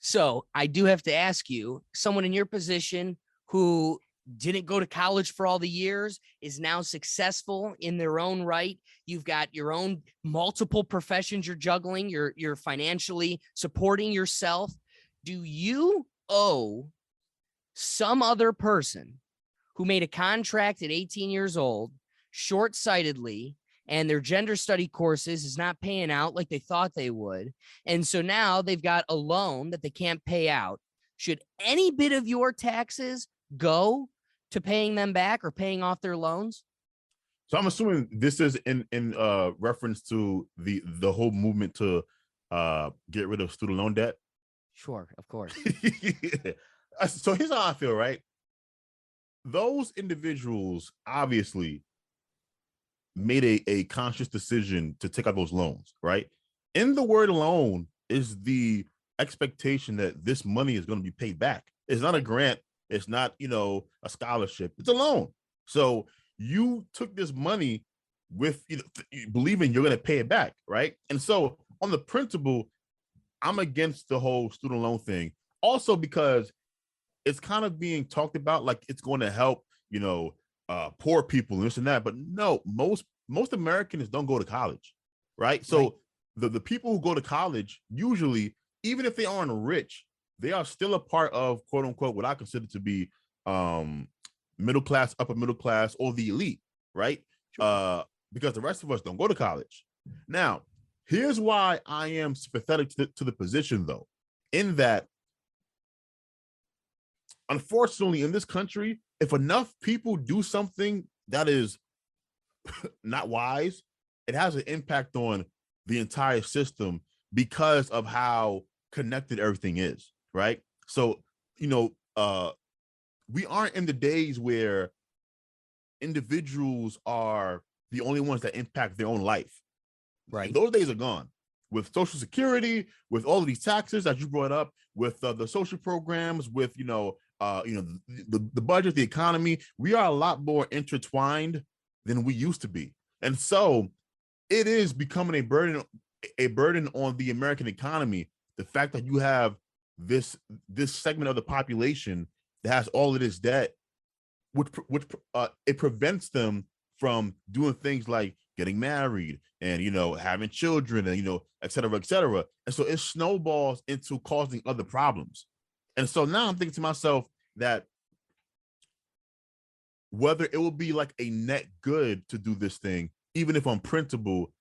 So I do have to ask you, someone in your position who didn't go to college for all the years, is now successful in their own right. You've got your own multiple professions you're juggling. You're financially supporting yourself. Do you owe some other person who made a contract at 18 years old, short-sightedly, and their gender study courses is not paying out like they thought they would, and so now they've got a loan that they can't pay out? Should any bit of your taxes go to paying them back or paying off their loans? So I'm assuming this is in reference to the whole movement to get rid of student loan debt. Sure, of course. So here's how I feel, right? Those individuals obviously made a conscious decision to take out those loans, right? In the word loan is the expectation that this money is going to be paid back. It's not a grant. It's not, a scholarship. It's a loan. So you took this money with, believing you're going to pay it back, right? And so on the principle, I'm against the whole student loan thing. Also because it's kind of being talked about like it's going to help, poor people and this and that. But no, most Americans don't go to college, right? So right. The people who go to college, usually, even if they aren't rich, they are still a part of, quote unquote, what I consider to be middle class, upper middle class, or the elite, right? Sure. Because the rest of us don't go to college. Now, here's why I am sympathetic to the position, though, in that, unfortunately, in this country, if enough people do something that is not wise, it has an impact on the entire system because of how connected everything is, right? So, we aren't in the days where individuals are the only ones that impact their own life. Right. Those days are gone. With Social Security, with all of these taxes that you brought up, with the social programs, with the budget, the economy, we are a lot more intertwined than we used to be. And so it is becoming a burden on the American economy. The fact that you have this segment of the population that has all of this debt, which it prevents them from doing things like getting married and, having children and, et cetera, et cetera. And so it snowballs into causing other problems. And so now I'm thinking to myself that whether it will be like a net good to do this thing, even if on principle,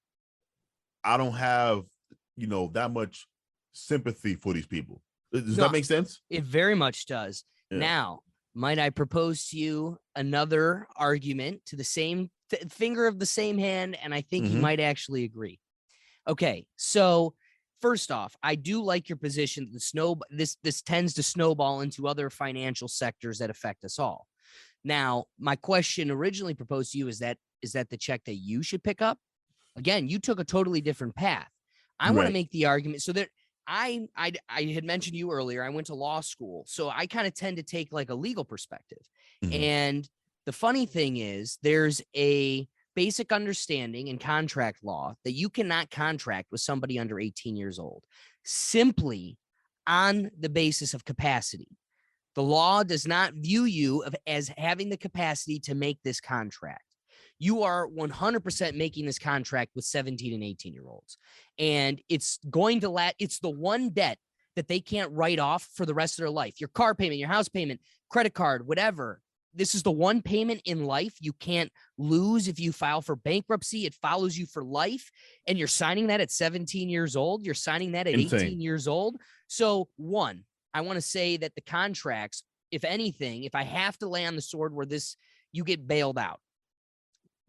I don't have, that much sympathy for these people. Does that make sense? It very much does. Yeah. Now, might I propose to you another argument to the same finger of the same hand, and I think you might actually agree. Okay, so first off, I do like your position. This tends to snowball into other financial sectors that affect us all. Now, my question originally proposed to you is that the check that you should pick up? Again, you took a totally different path. I want to make the argument so that I had mentioned you earlier. I went to law school, so I kind of tend to take like a legal perspective. And the funny thing is, there's a basic understanding in contract law that you cannot contract with somebody under 18 years old simply on the basis of capacity. The law does not view you as having the capacity to make this contract. You are 100% making this contract with 17 and 18-year-olds. And it's going to it's the one debt that they can't write off for the rest of their life. Your car payment, your house payment, credit card, whatever. This is the one payment in life you can't lose. If you file for bankruptcy, it follows you for life. And you're signing that at 17 years old. You're signing that at 18 years old. So one, I want to say that the contracts, if anything, if I have to lay on the sword where you get bailed out,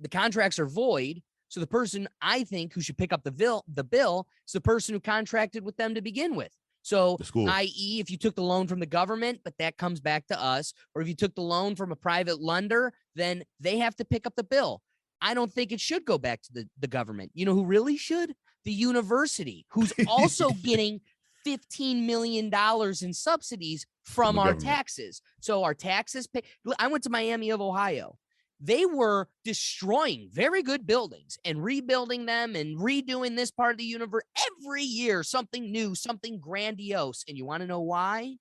the contracts are void. So the person I think who should pick up the bill is the person who contracted with them to begin with. So, i.e., if you took the loan from the government, but that comes back to us, or if you took the loan from a private lender, then they have to pick up the bill. I don't think it should go back to the government. You know who really should? The university, who's also getting $15 million in subsidies from our taxes. So our taxes pay. I went to Miami of Ohio. they were destroying very good buildings and rebuilding them and redoing this part of the universe every year, something new, something grandiose. And you want to know why?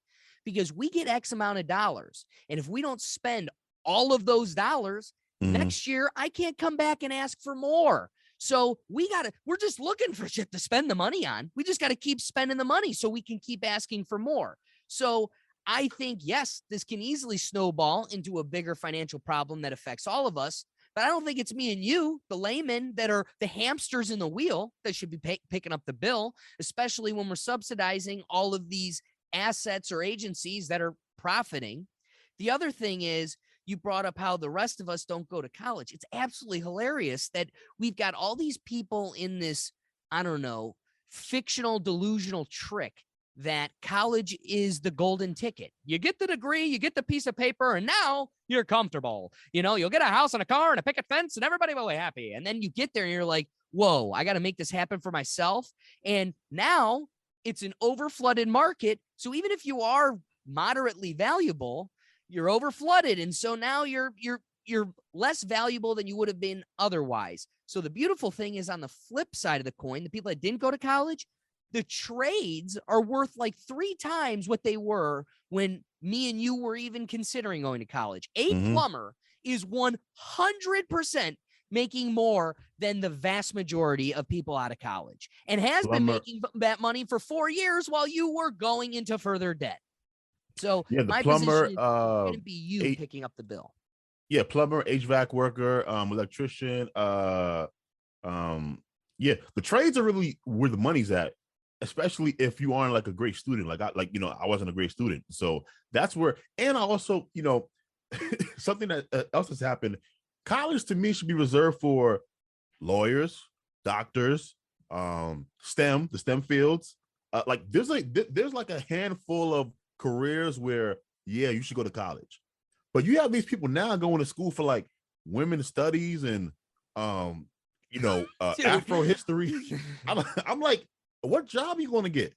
Because we get X amount of dollars. And if we don't spend all of those dollars, next year, I can't come back and ask for more. So we're just looking for shit to spend the money on. We just got to keep spending the money so we can keep asking for more. So I think, yes, this can easily snowball into a bigger financial problem that affects all of us. But I don't think it's me and you, the laymen, that are the hamsters in the wheel that should be picking up the bill, especially when we're subsidizing all of these assets or agencies that are profiting. The other thing is, you brought up how the rest of us don't go to college. It's absolutely hilarious that we've got all these people in this, I don't know, fictional delusional trick that college is the golden ticket. You get the degree, you get the piece of paper, and now you're comfortable. You know, you'll get a house and a car and a picket fence and everybody will be happy. And then you get there and you're like, whoa, I got to make this happen for myself. And now it's an overflooded market. So even if you are moderately valuable, you're overflooded. And so now you're less valuable than you would have been otherwise. So the beautiful thing is, on the flip side of the coin, the people that didn't go to college, the trades are worth like 3 times what they were when me and you were even considering going to college. A plumber is 100% making more than the vast majority of people out of college, and has been making that money for 4 years while you were going into further debt. So yeah, the my plumber, position shouldn't be you picking up the bill. Yeah, plumber, HVAC worker, electrician. Yeah, the trades are really where the money's at, especially if you aren't like a great student. I wasn't a great student, so that's where. And I also, something that else has happened. College to me should be reserved for lawyers, doctors, the STEM fields. There's like a handful of careers where, yeah, you should go to college. But you have these people now going to school for like women's studies and Afro history. I'm like, what job are you going to get?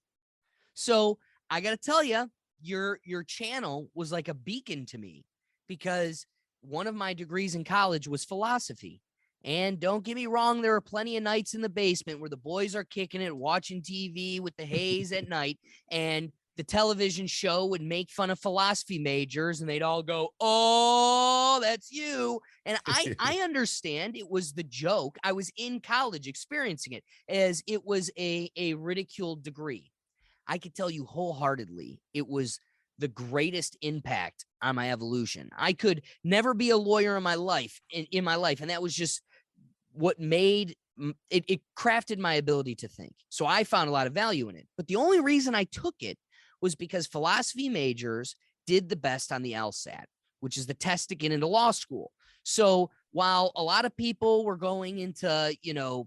So I got to tell you, your channel was like a beacon to me, because one of my degrees in college was philosophy. And don't get me wrong, there are plenty of nights in the basement where the boys are kicking it, watching TV with the haze at night, and the television show would make fun of philosophy majors, and they'd all go, "Oh, that's you." And I understand it was the joke. I was in college experiencing it as it was a ridiculed degree. I could tell you wholeheartedly, it was the greatest impact on my evolution. I could never be a lawyer in my life, and that was just what made it crafted my ability to think. So I found a lot of value in it. But the only reason I took it was because philosophy majors did the best on the LSAT, which is the test to get into law school. So while a lot of people were going into,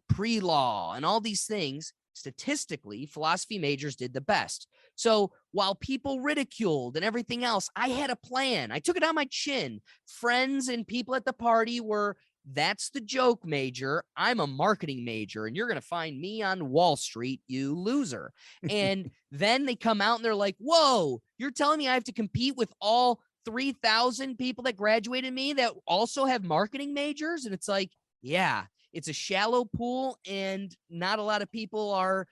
pre-law and all these things, statistically, philosophy majors did the best. So while people ridiculed and everything else, I had a plan. I took it on my chin. Friends and people at the party were, "That's the joke major. I'm a marketing major, and you're going to find me on Wall Street, you loser." And then they come out and they're like, "Whoa, you're telling me I have to compete with all 3,000 people that graduated me that also have marketing majors?" And it's like, yeah, it's a shallow pool, and not a lot of people are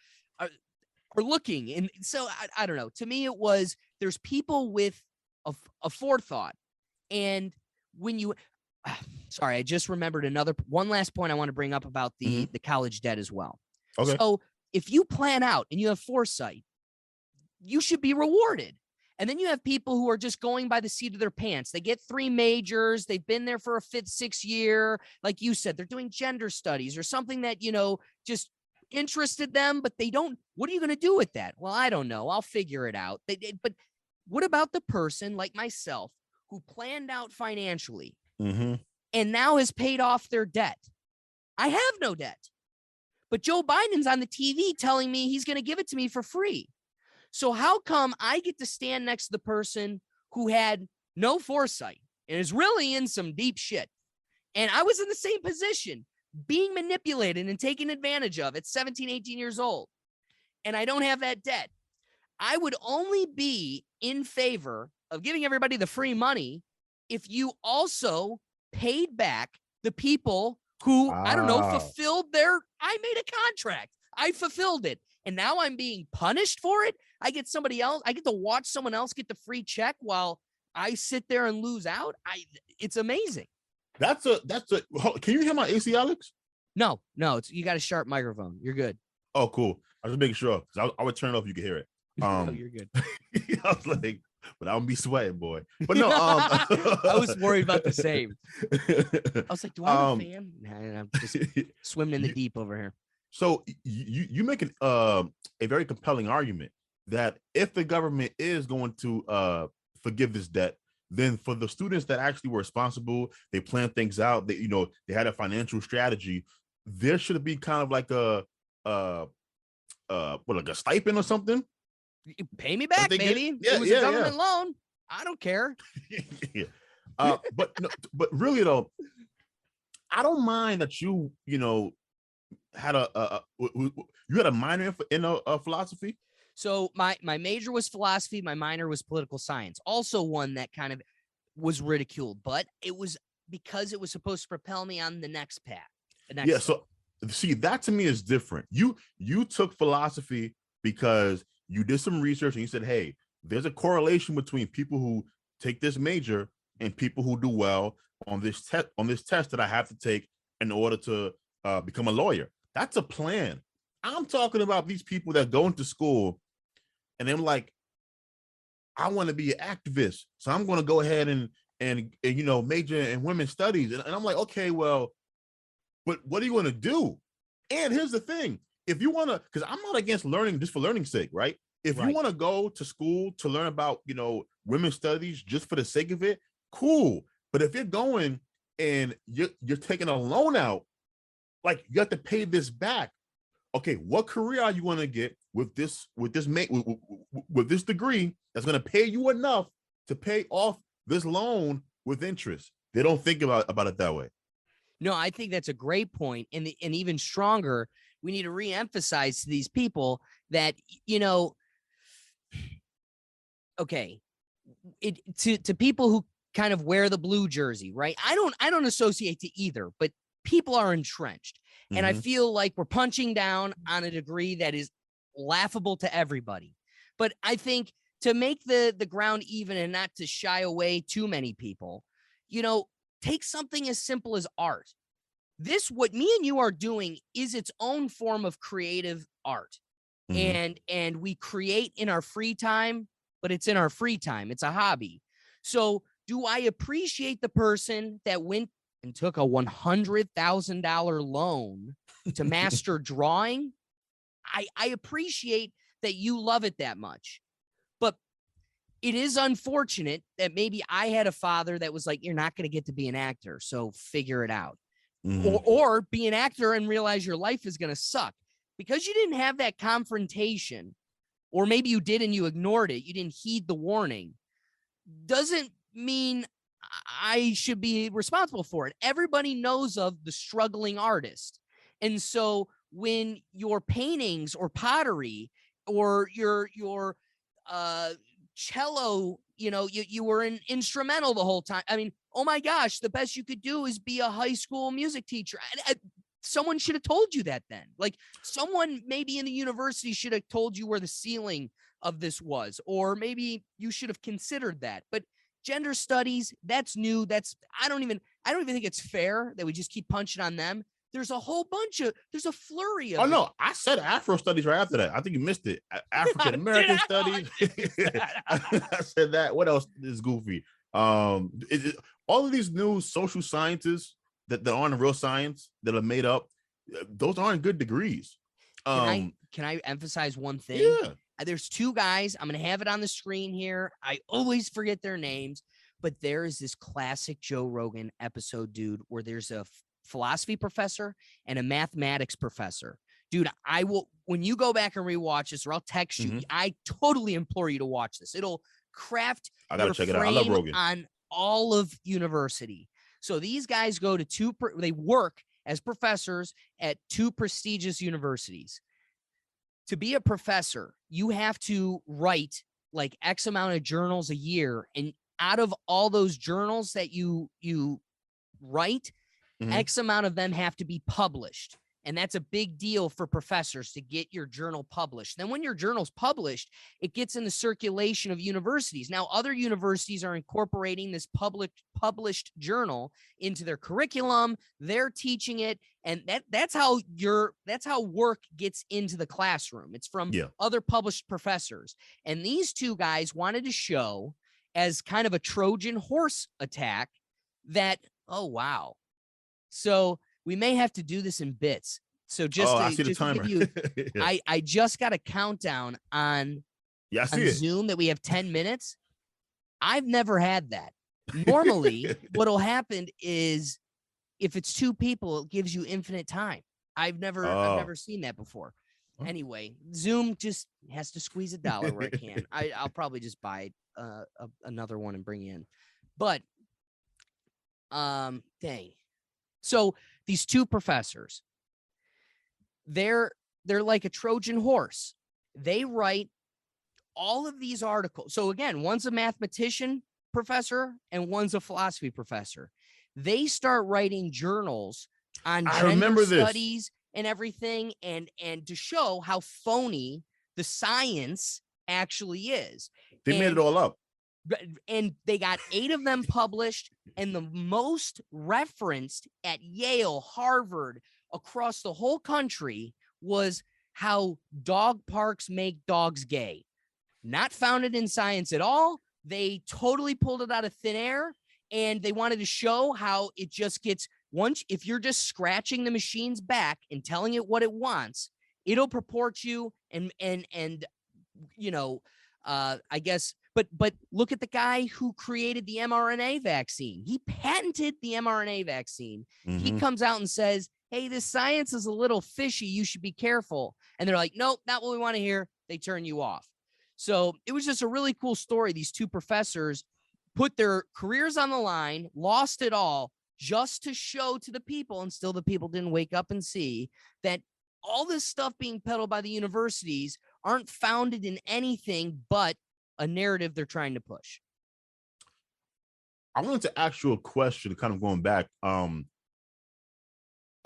looking. And so I don't know. To me, it was, there's people with a forethought. And when you, sorry, I just remembered one last point I want to bring up about the college debt as well. Okay. So if you plan out and you have foresight, you should be rewarded. And then you have people who are just going by the seat of their pants. They get 3 majors. They've been there for a 5th, 6th year. Like you said, they're doing gender studies or something that, just interested them, but they don't. What are you going to do with that? Well, I don't know. I'll figure it out. But what about the person like myself who planned out financially and now has paid off their debt? I have no debt, but Joe Biden's on the TV telling me he's going to give it to me for free. So how come I get to stand next to the person who had no foresight and is really in some deep shit? And I was in the same position, being manipulated and taken advantage of at 17, 18 years old. And I don't have that debt. I would only be in favor of giving everybody the free money if you also paid back the people who, I don't know, fulfilled I made a contract. I fulfilled it. And now I'm being punished for it. I get to watch someone else get the free check while I sit there and lose out. It's amazing. Can you hear my AC, Alex? No, you got a sharp microphone. You're good. Oh, cool. I was just making sure, because I would turn it off if you could hear it. No, you're good. I was like, but I don't be sweating, boy. But no, I was worried about the same. I was like, do I have a fan? Nah, I'm just swimming in the deep over here. So you make a very compelling argument that if the government is going to forgive this debt, then for the students that actually were responsible, they planned things out, they had a financial strategy, there should be kind of like like a stipend or something. Pay me back, baby. It was a government loan. I don't care. But really though, I don't mind that you had a minor in philosophy. So my major was philosophy. My minor was political science. Also one that kind of was ridiculed, but it was because it was supposed to propel me on the next path. So see, that to me is different. You took philosophy because you did some research and you said, hey, there's a correlation between people who take this major and people who do well on this test that I have to take in order to become a lawyer. That's a plan. I'm talking about these people that go into school and they're like, I want to be an activist, so I'm going to go ahead and major in women's studies. And I'm like, okay, well, but what are you going to do? And here's the thing. If you want to, because I'm not against learning just for learning's sake, right? If you want to go to school to learn about, women's studies just for the sake of it, cool. But if you're going and you're taking a loan out, like you have to pay this back. Okay, what career are you going to get with this degree that's going to pay you enough to pay off this loan with interest? They don't think about it that way. No, I think that's a great point. And even stronger, we need to reemphasize to these people that, okay, to people who kind of wear the blue jersey, right? I don't associate to either, but people are entrenched. Mm-hmm. And I feel like we're punching down on a degree that is laughable to everybody. But I think to make the ground even and not to shy away too many people, take something as simple as art. What me and you are doing is its own form of creative art. Mm-hmm. And we create in our free time, but it's in our free time. It's a hobby. So do I appreciate the person that went and took a $100,000 loan to master drawing? I appreciate that you love it that much. But it is unfortunate that maybe I had a father that was like, you're not going to get to be an actor, so figure it out. Mm-hmm. Or be an actor and realize your life is going to suck. Because you didn't have that confrontation, or maybe you did and you ignored it, you didn't heed the warning, doesn't mean I should be responsible for it. Everybody knows of the struggling artist. And so when your paintings or pottery or your cello, you were an instrumental the whole time. I mean, oh my gosh, the best you could do is be a high school music teacher. Someone should have told you that then. Like someone maybe in the university should have told you where the ceiling of this was, or maybe you should have considered that. But gender studies, that's new. I don't even think it's fair that we just keep punching on them. There's a flurry of. Oh no, I said Afro studies right after that. I think you missed it. African American studies. I said that. What else is goofy? All of these new social sciences that aren't real science, that are made up, those aren't good degrees. Can I emphasize one thing? Yeah. There's two guys. I'm going to have it on the screen here. I always forget their names, but there is this classic Joe Rogan episode, dude, where there's a philosophy professor and a mathematics professor. Dude, when you go back and rewatch this, or I'll text you, I totally implore you to watch this. It'll craft your check it out. I love Rogan. On all of university. So these guys go to they work as professors at two prestigious universities. To be a professor, you have to write like X amount of journals a year. And out of all those journals that you write, X amount of them have to be published. And that's a big deal for professors to get your journal published. Then when your journal's published, it gets in the circulation of universities. Now, other universities are incorporating this published journal into their curriculum. They're teaching it. And that's how work gets into the classroom. It's from other published professors. And these two guys wanted to show, as kind of a Trojan horse attack, that, oh, wow. So we may have to do this in bits. So just I see the just to timer. give you, I just got a countdown on Zoom that we have 10 minutes. I've never had that. Normally, what'll happen is if it's two people, it gives you infinite time. I've never seen that before. Anyway, Zoom just has to squeeze $1 where it can. I'll probably just buy another one and bring in. But dang. So these two professors, they're like a Trojan horse. They write all of these articles. So again, one's a mathematician professor and one's a philosophy professor. They start writing journals on gender studies and everything, and to show how phony the science actually is. They made it all up. And they got 8 of them published, and the most referenced at Yale, Harvard, across the whole country was how dog parks make dogs gay. Not founded in science at all. They totally pulled it out of thin air, and they wanted to show how it just gets, once, if you're just scratching the machine's back and telling it what it wants, it'll purport you and you know, I guess. But look at the guy who created the mRNA vaccine. He patented the mRNA vaccine. He comes out and says, hey, this science is a little fishy. You should be careful. And they're like, nope, not what we want to hear. They turn you off. So it was just a really cool story. These two professors put their careers on the line, lost it all, just to show to the people, and still the people didn't wake up and see that all this stuff being peddled by the universities aren't founded in anything but a narrative they're trying to push. I wanted to ask you a question, kind of going back. Are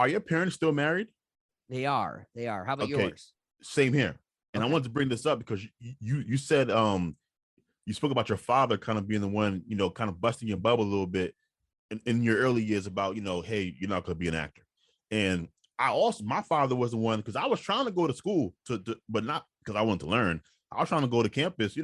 your parents still married? They are. How about yours? Same here. And I wanted to bring this up because you said you spoke about your father kind of being the one, kind of busting your bubble a little bit in your early years about, hey, you're not going to be an actor. And my father was the one, because I was trying to go to school but not because I wanted to learn. I was trying to go to campus,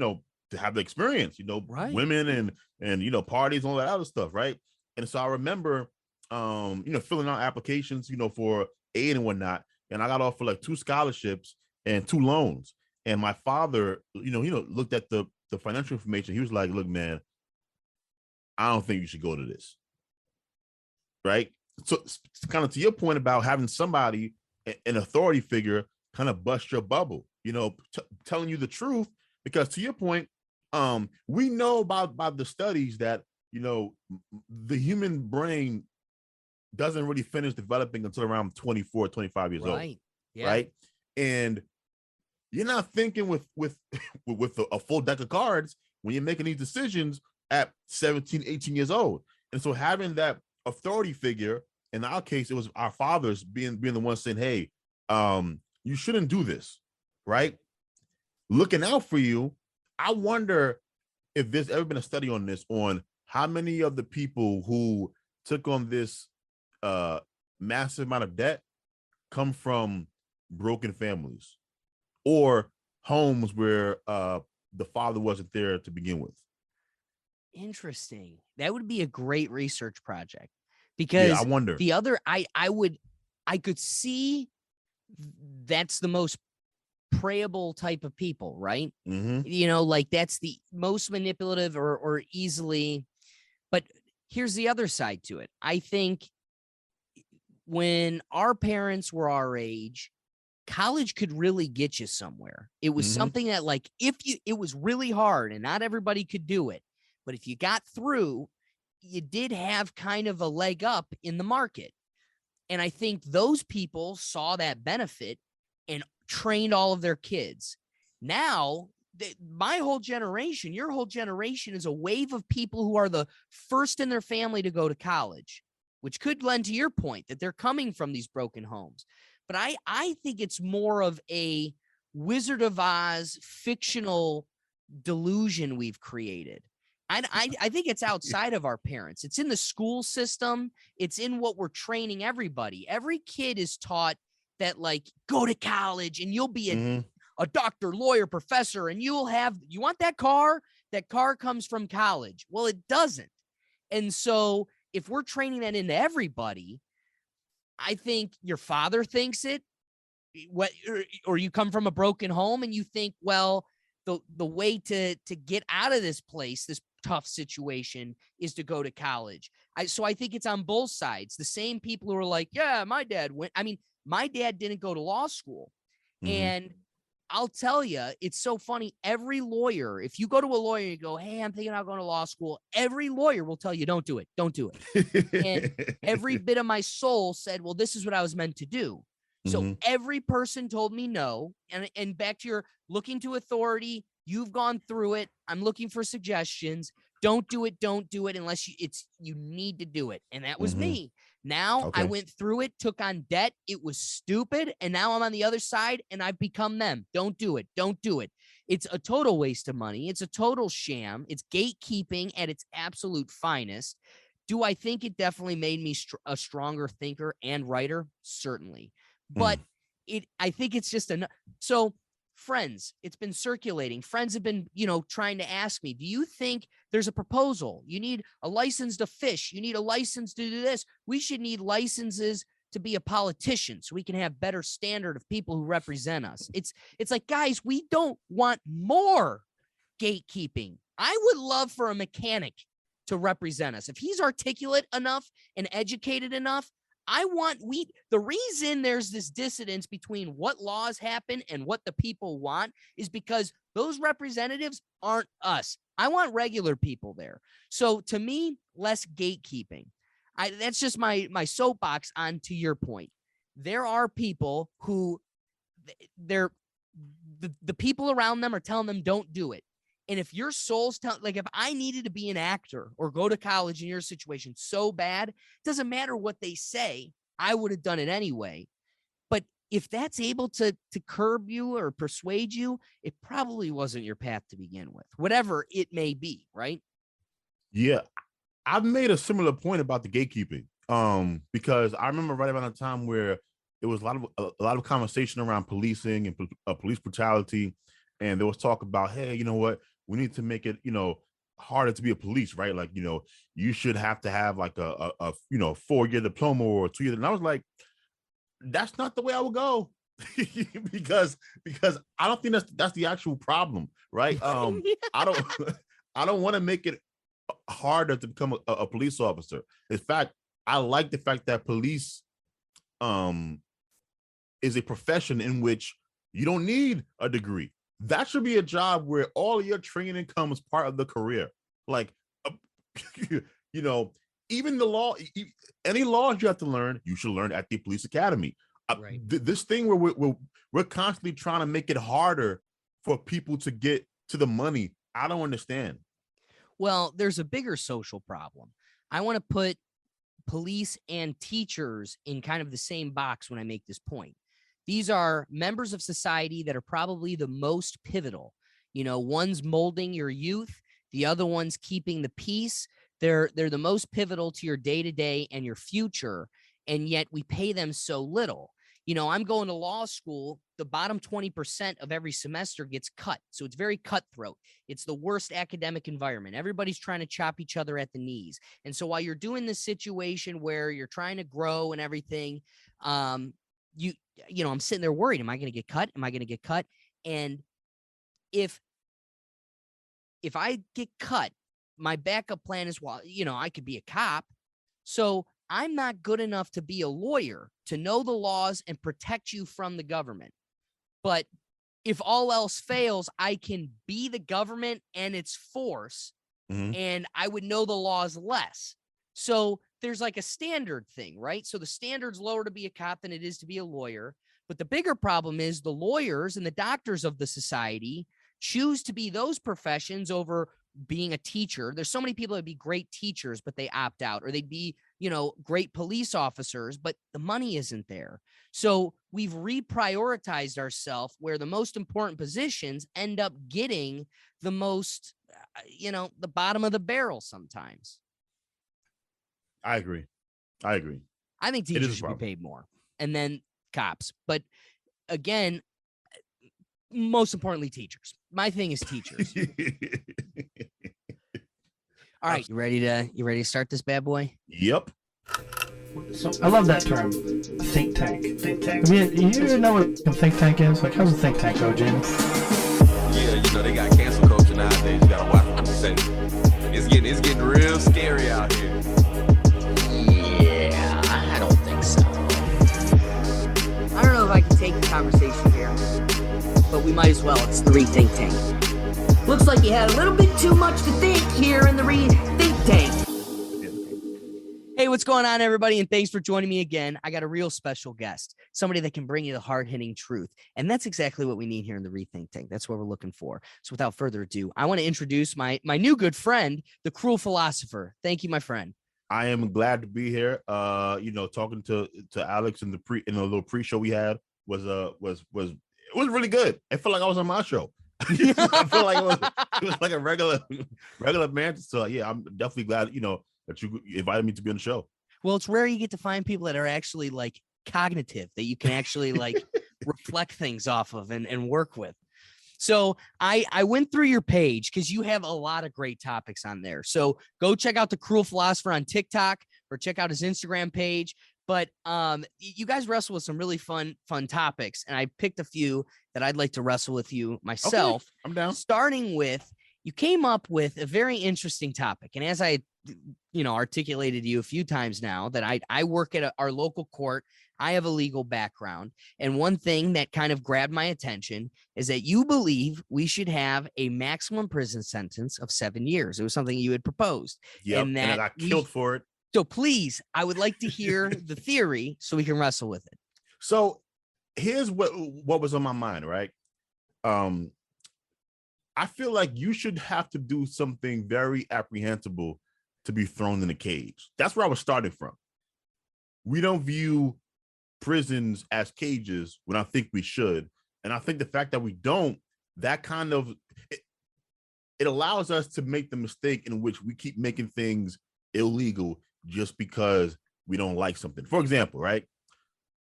to have the experience, right. Women and parties and all that other stuff. Right. And so I remember, filling out applications, for aid and whatnot. And I got off for like 2 scholarships and 2 loans. And my father, looked at the financial information. He was like, look, man, I don't think you should go to this. Right. So kind of to your point about having somebody, an authority figure, kind of bust your bubble, telling you the truth, because to your point, we know about the studies that, the human brain doesn't really finish developing until around 24, 25 years old. Yeah. Right. And you're not thinking with a full deck of cards when you're making these decisions at 17, 18 years old. And so having that authority figure, in our case, it was our fathers being the ones saying, hey, you shouldn't do this, right? Looking out for you. I wonder if there's ever been a study on this, on how many of the people who took on this massive amount of debt come from broken families or homes where the father wasn't there to begin with. Interesting. That would be a great research project, because I wonder. The other, I could see that's the most preyable type of people, right? Like that's the most manipulative or easily. But here's the other side to it. I think when our parents were our age, college could really get you somewhere. It was something that, like, it was really hard and not everybody could do it. But if you got through, you did have kind of a leg up in the market. And I think those people saw that benefit and trained all of their kids. Now, my whole generation, your whole generation, is a wave of people who are the first in their family to go to college, which could lend to your point that they're coming from these broken homes. But I think it's more of a Wizard of Oz fictional delusion we've created. I think it's outside of our parents. It's in the school system. It's in what we're training everybody. Every kid is taught that, like, go to college and you'll be a doctor, lawyer, professor, and you want that car? That car comes from college. Well, it doesn't. And so if we're training that into everybody, I think your father thinks it, or you come from a broken home and you think, well, the way to get out of this place, this tough situation, is to go to college. So I think it's on both sides. The same people who are like, yeah, my dad went. I mean, my dad didn't go to law school. And I'll tell you, it's so funny. Every lawyer, if you go to a lawyer and you go, hey, I'm thinking about going to law school, every lawyer will tell you, don't do it. Don't do it. And every bit of my soul said, well, this is what I was meant to do. So every person told me no. And back to your looking to authority, you've gone through it. I'm looking for suggestions. Don't do it. Don't do it unless you need to do it. And that was me. Now I went through it, took on debt. It was stupid. And now I'm on the other side and I've become them. Don't do it. Don't do it. It's a total waste of money. It's a total sham. It's gatekeeping at its absolute finest. Do I think it definitely made me a stronger thinker and writer? Certainly. But I think it's just so friends, it's been circulating. Friends have been, trying to ask me, do you think there's a proposal? You need a license to fish. You need a license to do this. We should need licenses to be a politician so we can have better standard of people who represent us. It's like, guys, we don't want more gatekeeping. I would love for a mechanic to represent us. If he's articulate enough and educated enough, the reason there's this dissonance between what laws happen and what the people want is because those representatives aren't us. I want regular people there. So to me, less gatekeeping. That's just my soapbox on to your point. There are people who the people around them are telling them don't do it. And if your soul's like, if I needed to be an actor or go to college in your situation so bad, it doesn't matter what they say, I would have done it anyway. But if that's able to curb you or persuade you, it probably wasn't your path to begin with, whatever it may be, right? Yeah. I've made a similar point about the gatekeeping. Because I remember right around the time where there was a lot of conversation around policing and police brutality. And there was talk about, hey, you know what? We need to make it, harder to be a police, right? Like, you should have to have like a 4-year diploma or 2 years. And I was like, that's not the way I would go. because I don't think that's the actual problem, right? I don't want to make it harder to become a police officer. In fact, I like the fact that police is a profession in which you don't need a degree. That should be a job where all of your training comes part of the career. Like, even the law, any laws you have to learn, you should learn at the police academy. Right. This thing where we're constantly trying to make it harder for people to get to the money, I don't understand. Well, there's a bigger social problem. I want to put police and teachers in kind of the same box when I make this point. These are members of society that are probably the most pivotal. One's molding your youth, the other one's keeping the peace. They're the most pivotal to your day-to-day and your future, and yet we pay them so little. I'm going to law school. The bottom 20% of every semester gets cut. So it's very cutthroat. It's the worst academic environment. Everybody's trying to chop each other at the knees. And so while you're doing this situation where you're trying to grow and everything, I'm sitting there worried, am I going to get cut? Am I going to get cut? And if I get cut, my backup plan is, I could be a cop. So I'm not good enough to be a lawyer, to know the laws and protect you from the government. But if all else fails, I can be the government and its force, and I would know the laws less. So there's like a standard thing, right? So the standard's lower to be a cop than it is to be a lawyer. But the bigger problem is the lawyers and the doctors of the society choose to be those professions over being a teacher. There's so many people that'd be great teachers, but they opt out, or they'd be great police officers, but the money isn't there. So we've reprioritized ourselves where the most important positions end up getting the most, the bottom of the barrel sometimes. I agree. I think teachers should be paid more, and then cops. But again, most importantly, teachers. My thing is teachers. All right, you ready to start this bad boy? Yep. So I love that term, think tank. Think tank. You know what a think tank is? Like, how's a think tank go, Jamie? Yeah, they got cancel culture nowadays. You gotta watch what you say. It's getting real scary out here. Yeah, I don't think so. I don't know if I can take the conversation here, but we might as well. It's the Rethink Tank. Looks like you had a little bit too much to think here in the Rethink Tank. Hey, what's going on, everybody? And thanks for joining me again. I got a real special guest, somebody that can bring you the hard-hitting truth. And that's exactly what we need here in the Rethink Tank. That's what we're looking for. So without further ado, I want to introduce my new good friend, the Cruel Philosopher. Thank you, my friend. I am glad to be here. Talking to Alex in the little pre-show we had was really good. I felt like I was on my show. I feel like it was like a regular man. So yeah, I'm definitely glad that you invited me to be on the show. Well, it's rare you get to find people that are actually like cognitive, that you can actually like reflect things off of and work with. So I went through your page because you have a lot of great topics on there. So go check out the Cruel Philosopher on TikTok or check out his Instagram page. But you guys wrestle with some really fun topics, and I picked a few that I'd like to wrestle with you myself. Okay, I'm down. Starting with, you came up with a very interesting topic, and as I articulated to you a few times now, that I work at our local court. I have a legal background, and one thing that kind of grabbed my attention is that you believe we should have a maximum prison sentence of 7 years. It was something you had proposed. Yep, and I got killed for it. So please, I would like to hear the theory so we can wrestle with it. So here's what was on my mind, right? I feel like you should have to do something very apprehensible to be thrown in a cage. That's where I was starting from. We don't view prisons as cages when I think we should. And I think the fact that we don't, that kind of, it allows us to make the mistake in which we keep making things illegal just because we don't like something. For example, right?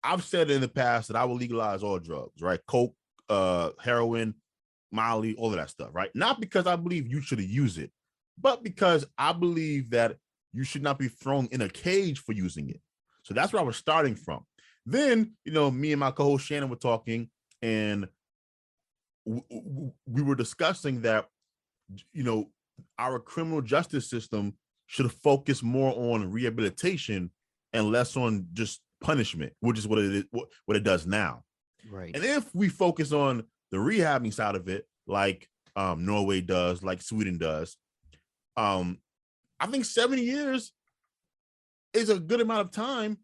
I've said in the past that I will legalize all drugs, right? Coke, heroin, Molly, all of that stuff, right? Not because I believe you should use it, but because I believe that you should not be thrown in a cage for using it. So that's where I was starting from. Then, me and my co-host Shannon were talking, and we were discussing that, our criminal justice system should focus more on rehabilitation and less on just punishment, which is what it is, what it does now. Right. And if we focus on the rehabbing side of it, like Norway does, like Sweden does, I think 70 years is a good amount of time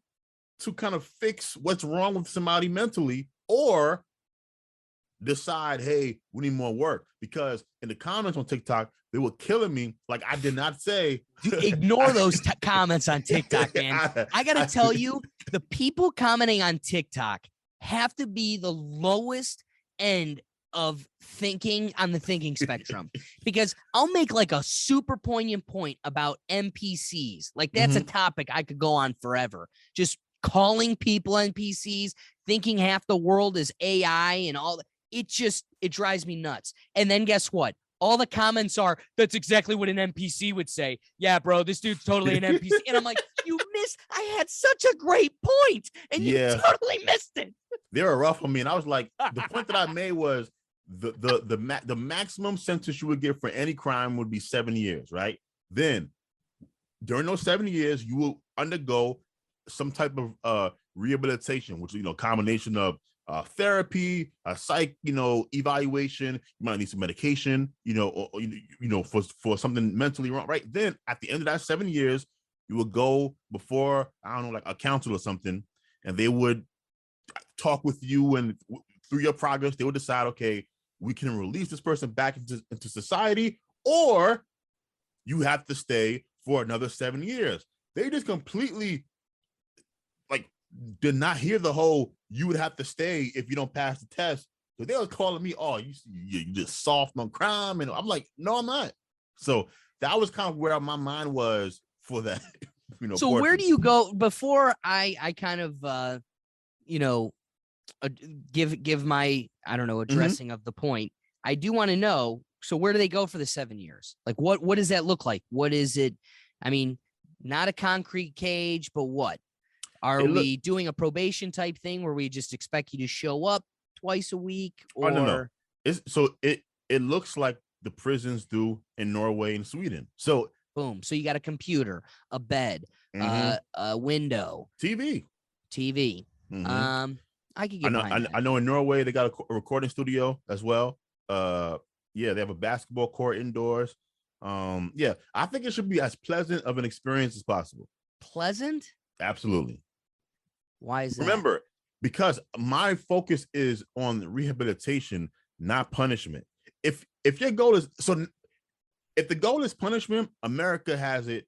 to kind of fix what's wrong with somebody mentally, or decide, hey, we need more work. Because in the comments on TikTok, they were killing me. Like, I did not say. Ignore those comments on TikTok, man. I got to tell you, the people commenting on TikTok have to be the lowest end of thinking on the thinking spectrum, because I'll make like a super poignant point about NPCs. Like, that's a topic I could go on forever. Just calling people NPCs, thinking half the world is AI and all that. It drives me nuts. And then guess what? All the comments are, that's exactly what an NPC would say. Yeah, bro, this dude's totally an NPC. And I'm like, you missed. I had such a great point, and you totally missed it. They were rough on me, and I was like, the point that I made was the maximum sentence you would get for any crime would be 7 years, right? Then during those 7 years, you will undergo some type of rehabilitation, which is combination of therapy, psych, evaluation. You might need some medication, for something mentally wrong, right? Then at the end of that 7 years, you will go before, I don't know, like a counselor or something, and they would talk with you, and through your progress, they would decide, okay, we can release this person back into society, or you have to stay for another 7 years. They just completely like did not hear the whole you would have to stay if you don't pass the test. So they was calling me, oh, you just soft on crime. And I'm like, no, I'm not. So that was kind of where my mind was for that. So where do you go before I kind of give my, I don't know, addressing of the point. I do want to know, so where do they go for the 7 years? Like what does that look like? What is it? I mean, not a concrete cage, but what? Are we doing a probation type thing where we just expect you to show up twice a week? Or no. It looks like the prisons do in Norway and Sweden. So boom. So you got a computer, a bed, a window, TV. I could get behind that. I know in Norway they got a recording studio as well. Yeah, they have a basketball court indoors. Yeah, I think it should be as pleasant of an experience as possible. Pleasant? Absolutely. Why is that? Remember, because my focus is on rehabilitation, not punishment. If your goal is if the goal is punishment, America has it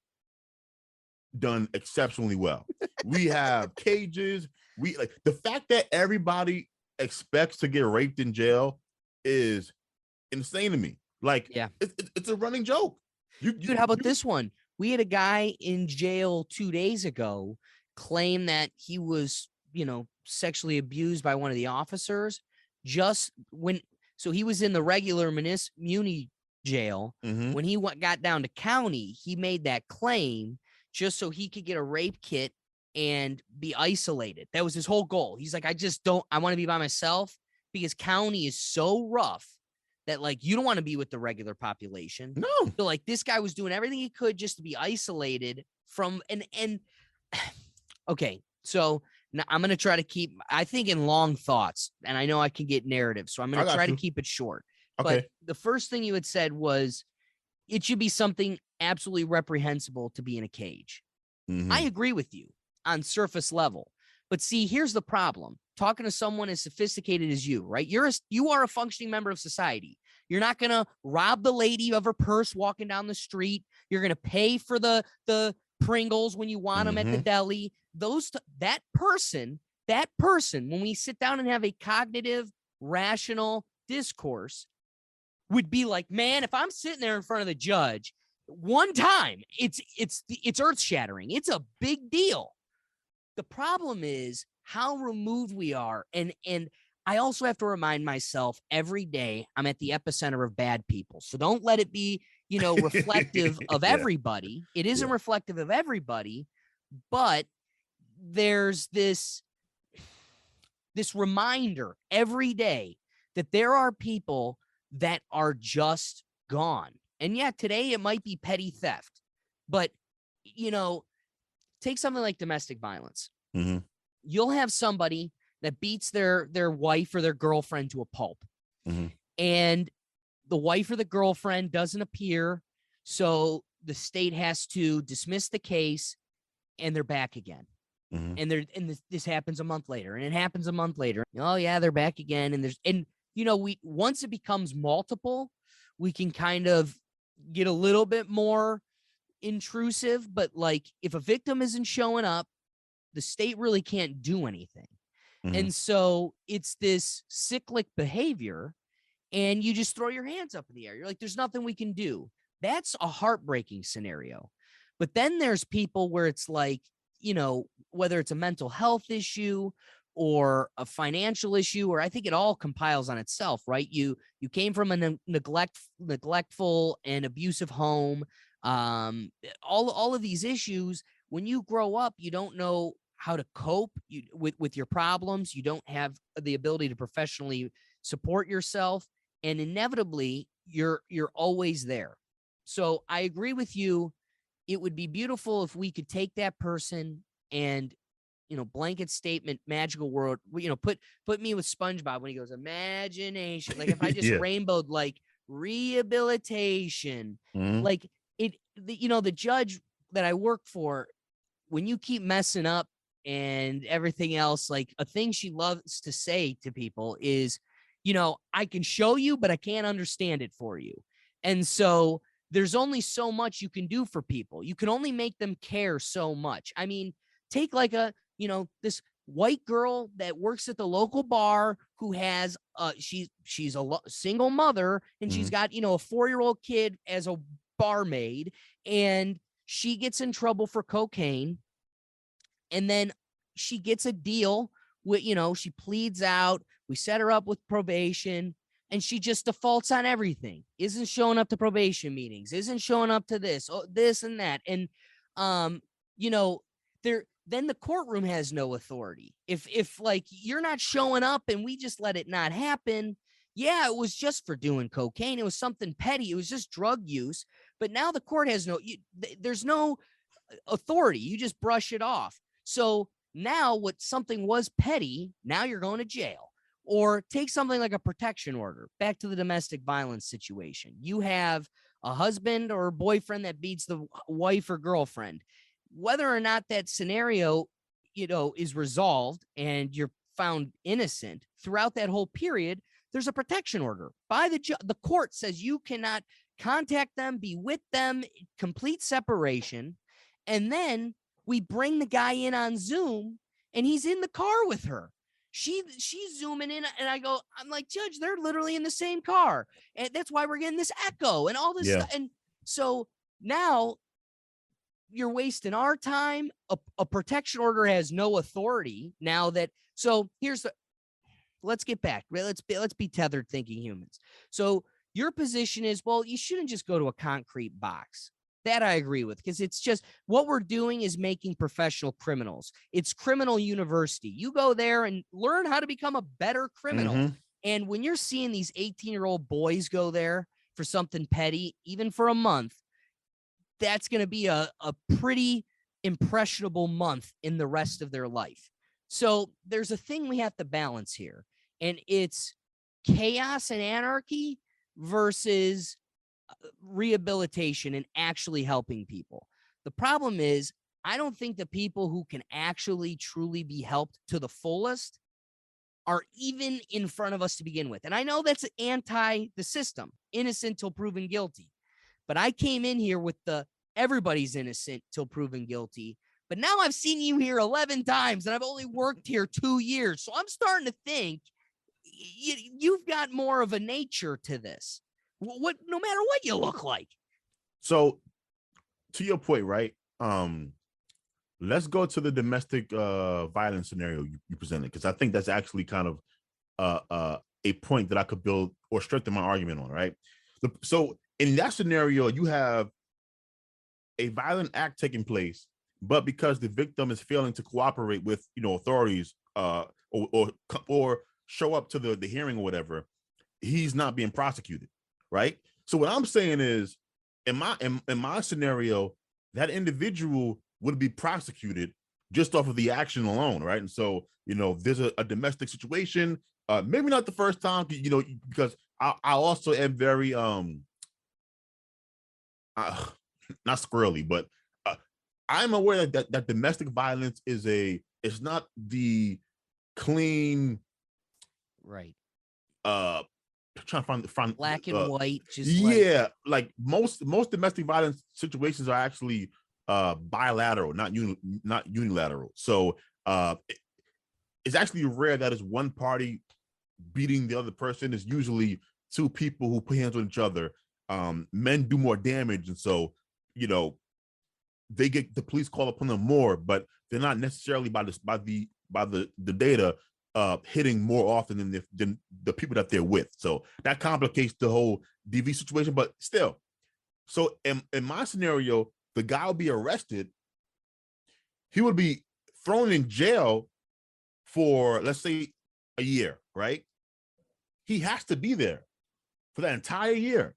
done exceptionally well. We have cages. We like the fact that everybody expects to get raped in jail is insane to me. Like, yeah, it's a running joke. Dude, how about this one? We had a guy in jail 2 days ago claim that he was, sexually abused by one of the officers so he was in the regular muni jail. Mm-hmm. When he got down to county, he made that claim just so he could get a rape kit and be isolated. That was his whole goal. He's like, I want to be by myself because county is so rough that like, you don't want to be with the regular population. No. So like this guy was doing everything he could just to be isolated from, and okay. So now I'm going to try to keep, I think in long thoughts, and I know I can get narrative. So I'm going to try to keep it short. Okay. But the first thing you had said was it should be something absolutely reprehensible to be in a cage. Mm-hmm. I agree with you on surface level, but see, here's the problem. Talking to someone as sophisticated as you, right? You are a functioning member of society. You're not going to rob the lady of her purse walking down the street. You're going to pay for the Pringles when you want them at the deli. That person, when we sit down and have a cognitive, rational discourse, would be like, man, if I'm sitting there in front of the judge one time, it's earth shattering. It's a big deal. The problem is how removed we are. And I also have to remind myself every day I'm at the epicenter of bad people. So don't let it be, reflective of everybody. It isn't reflective of everybody, but there's this reminder every day that there are people that are just gone. And yeah, today it might be petty theft, but take something like domestic violence. Mm-hmm. You'll have somebody that beats their wife or their girlfriend to a pulp. Mm-hmm. And the wife or the girlfriend doesn't appear. So the state has to dismiss the case and they're back again. Mm-hmm. And this happens a month later and it happens a month later. Oh yeah, they're back again. And once it becomes multiple, we can kind of get a little bit more intrusive, but like if a victim isn't showing up, the state really can't do anything. Mm-hmm. And so it's this cyclic behavior and you just throw your hands up in the air. You're like, there's nothing we can do. That's a heartbreaking scenario. But then there's people where it's like, whether it's a mental health issue or a financial issue, or I think it all compiles on itself, right? You came from a neglectful and abusive home. All of these issues, when you grow up, you don't know how to cope with your problems. You don't have the ability to professionally support yourself. And inevitably you're always there. So I agree with you. It would be beautiful if we could take that person and, blanket statement, magical world, put me with SpongeBob when he goes, imagination. Like if I just rainbowed like rehabilitation, like the judge that I work for, when you keep messing up and everything else, like a thing she loves to say to people is, I can show you, but I can't understand it for you. And so there's only so much you can do for people. You can only make them care so much. I mean, take like this white girl that works at the local bar who has she's a single mother, and she's got, a 4-year-old kid as a barmaid, and she gets in trouble for cocaine, and then she gets a deal with, she pleads out, we set her up with probation, and she just defaults on everything, isn't showing up to probation meetings, isn't showing up to this and that. And, then the courtroom has no authority. If like you're not showing up and we just let it not happen, yeah, it was just for doing cocaine. It was something petty. It was just drug use. But now the court has there's no authority. You just brush it off. So now what something was petty, now you're going to jail. Or take something like a protection order, back to the domestic violence situation. You have a husband or boyfriend that beats the wife or girlfriend. Whether or not that scenario, is resolved and you're found innocent, throughout that whole period, there's a protection order by the court says you cannot contact them, be with them, complete separation. And then we bring the guy in on Zoom and he's in the car with her. She's zooming in, and I'm like, Judge, they're literally in the same car, and that's why we're getting this echo and all this stuff. And so now you're wasting our time. A protection order has no authority now. Let's get back. Let's be tethered thinking humans. So your position is, well, you shouldn't just go to a concrete box. That I agree with, because it's just what we're doing is making professional criminals. It's criminal university. You go there and learn how to become a better criminal. And when you're seeing these 18-year-old boys go there for something petty, even for a month, that's going to be a pretty impressionable month in the rest of their life. So there's a thing we have to balance here, and it's chaos and anarchy versus rehabilitation and actually helping people. The problem is, I don't think the people who can actually truly be helped to the fullest are even in front of us to begin with. And I know that's anti the system, innocent till proven guilty. But I came in here with everybody's innocent till proven guilty. But now I've seen you here 11 times and I've only worked here 2 years. So I'm starting to think you've got more of a nature to this. No matter what you look like. So to your point, right? Let's go to the domestic violence scenario you presented, because I think that's actually kind of a point that I could build or strengthen my argument on, right? So in that scenario, you have a violent act taking place, but because the victim is failing to cooperate with authorities or show up to the hearing or whatever, he's not being prosecuted. Right. So what I'm saying is, in my scenario, that individual would be prosecuted just off of the action alone. Right. And so, there's a domestic situation, maybe not the first time, because I also am very not squirrely, but I'm aware that domestic violence is not the clean. Right. Trying to find black and white, just like most domestic violence situations are actually bilateral, not unilateral. So it's actually rare that it's one party beating the other person. It's usually two people who put hands on each other. Men do more damage, and so they get the police call upon them more, but they're not necessarily by the data hitting more often than the people that they're with. So that complicates the whole DV situation, but still. So in my scenario, the guy will be arrested. He would be thrown in jail for, let's say, a year, right? He has to be there for that entire year.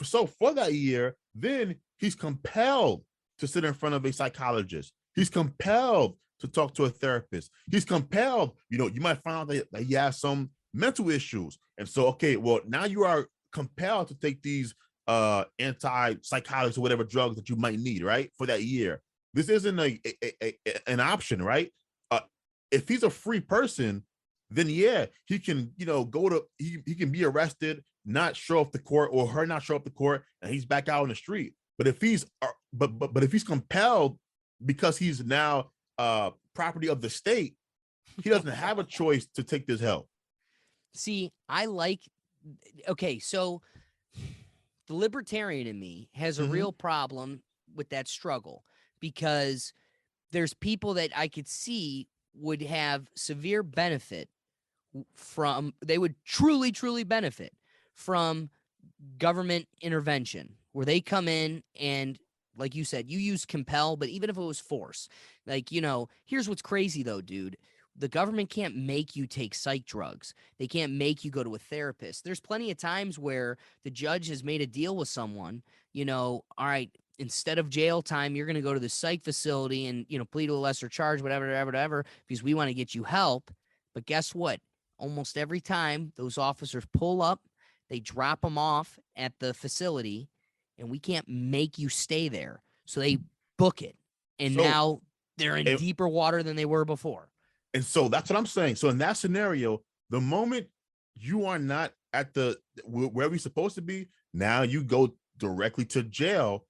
So for that year, then he's compelled to sit in front of a psychologist. He's compelled to talk to a therapist. He's compelled, you might find out that he has some mental issues. And so, okay, well, now you are compelled to take these anti-psychotics or whatever drugs that you might need, right, for that year. This isn't an option, right? If he's a free person, then yeah, he can, he can be arrested not show up to court or her not show up to court and he's back out on the street. But if he's but if he's compelled because he's now property of the state, he doesn't have a choice to take this help. See, okay, so the libertarian in me has a real problem with that struggle, because there's people that I could see would have severe benefit from, they would truly, truly benefit from government intervention, where they come in and, like you said, you use compel, but even if it was force, like, here's what's crazy though, dude. The government can't make you take psych drugs. They can't make you go to a therapist. There's plenty of times where the judge has made a deal with someone, all right, instead of jail time, you're going to go to the psych facility and, plead to a lesser charge, whatever, because we want to get you help. But guess what? Almost every time those officers pull up, they drop them off at the facility, and we can't make you stay there. So they book it. And now they're in deeper water than they were before. And so that's what I'm saying. So in that scenario, the moment you are not at where we're supposed to be, now you go directly to jail.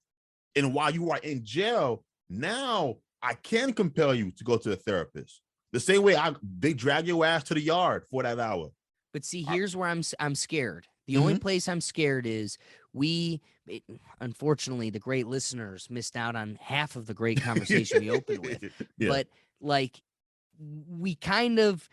And while you are in jail, now I can compel you to go to a therapist. The same way they drag your ass to the yard for that hour. But see, here's where I'm scared. The only place I'm scared is unfortunately, the great listeners missed out on half of the great conversation we opened with. Yeah. But like, we kind of,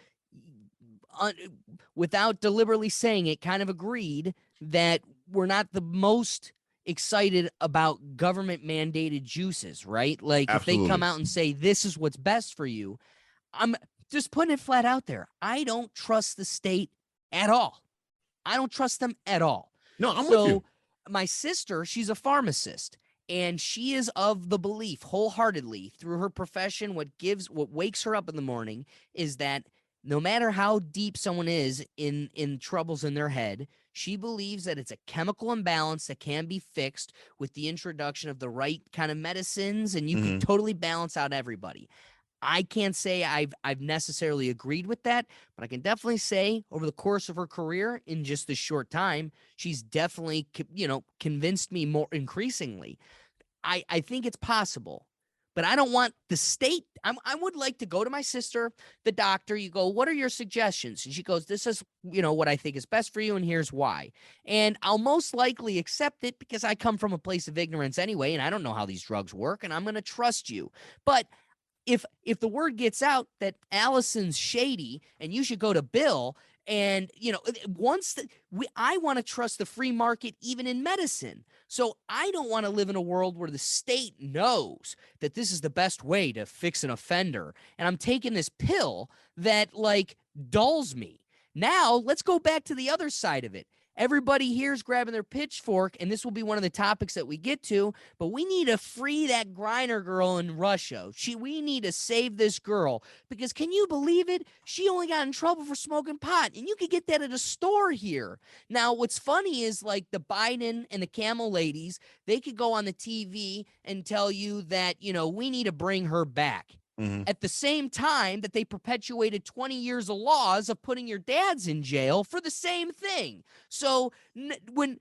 without deliberately saying it, kind of agreed that we're not the most excited about government mandated juices, right? Like, Absolutely. If they come out and say, this is what's best for you, I'm just putting it flat out there. I don't trust the state at all. I don't trust them at all. No, I'm with you. My sister, she's a pharmacist, and she is of the belief wholeheartedly through her profession, what wakes her up in the morning is that no matter how deep someone is in troubles in their head, she believes that it's a chemical imbalance that can be fixed with the introduction of the right kind of medicines, and you can totally balance out everybody. I can't say I've necessarily agreed with that, but I can definitely say over the course of her career, in just this short time, she's definitely, convinced me more increasingly. I think it's possible, but I don't want the state. I would like to go to my sister, the doctor. You go, what are your suggestions? And she goes, this is, what I think is best for you, and here's why. And I'll most likely accept it because I come from a place of ignorance anyway, and I don't know how these drugs work, and I'm going to trust you. But if the word gets out that Allison's shady and you should go to Bill, and I want to trust the free market even in medicine. So I don't want to live in a world where the state knows that this is the best way to fix an offender, and I'm taking this pill that dulls me. Now let's go back to the other side of it. Everybody here is grabbing their pitchfork, and this will be one of the topics that we get to, but we need to free that Griner girl in Russia. We need to save this girl, because can you believe it? She only got in trouble for smoking pot, and you could get that at a store here. Now, what's funny is the Biden and the Camel ladies, they could go on the TV and tell you that, we need to bring her back. At the same time that they perpetuated 20 years of laws of putting your dads in jail for the same thing. So when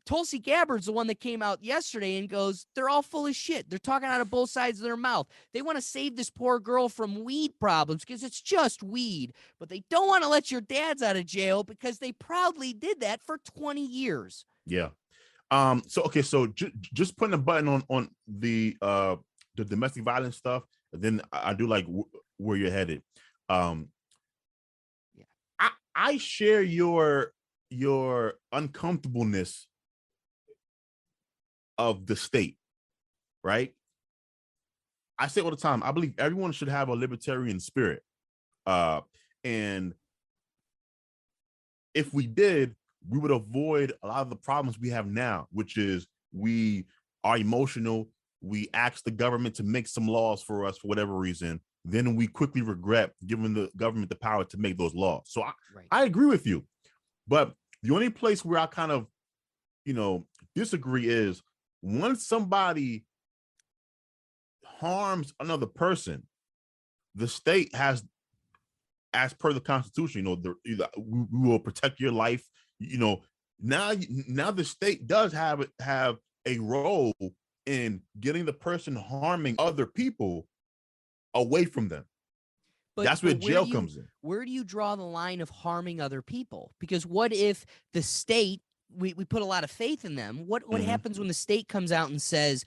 Tulsi Gabbard's the one that came out yesterday and goes, they're all full of shit. They're talking out of both sides of their mouth. They want to save this poor girl from weed problems because it's just weed, but they don't want to let your dads out of jail because they proudly did that for 20 years. Yeah. So just putting a button on the domestic violence stuff. Then I do like where you're headed. I share your uncomfortableness of the state, right? I say all the time, I believe everyone should have a libertarian spirit. And if we did, we would avoid a lot of the problems we have now, which is we are emotional. We ask the government to make some laws for us for whatever reason. Then we quickly regret giving the government the power to make those laws. So I agree with you. But the only place where I kind of, disagree is once somebody harms another person, the state has, as per the Constitution, we will protect your life, now the state does have a role in getting the person harming other people away from them. That's where jail comes in. Where do you draw the line of harming other people? Because what if the state, we put a lot of faith in them. What happens when the state comes out and says,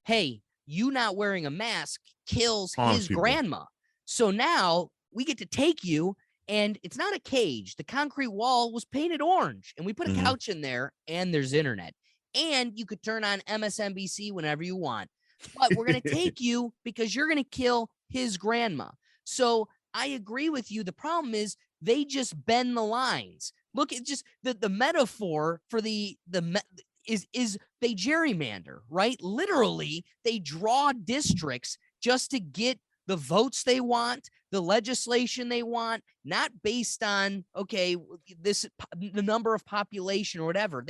hey, you not wearing a mask kills his grandma. So now we get to take you, and it's not a cage. The concrete wall was painted orange, and we put a couch in there, and there's internet. And you could turn on MSNBC whenever you want. But we're going to take you because you're going to kill his grandma. So I agree with you. The problem is they just bend the lines. Look at just the metaphor for is they gerrymander, right? Literally, they draw districts just to get the votes they want, the legislation they want, not based on, okay, the number of population or whatever.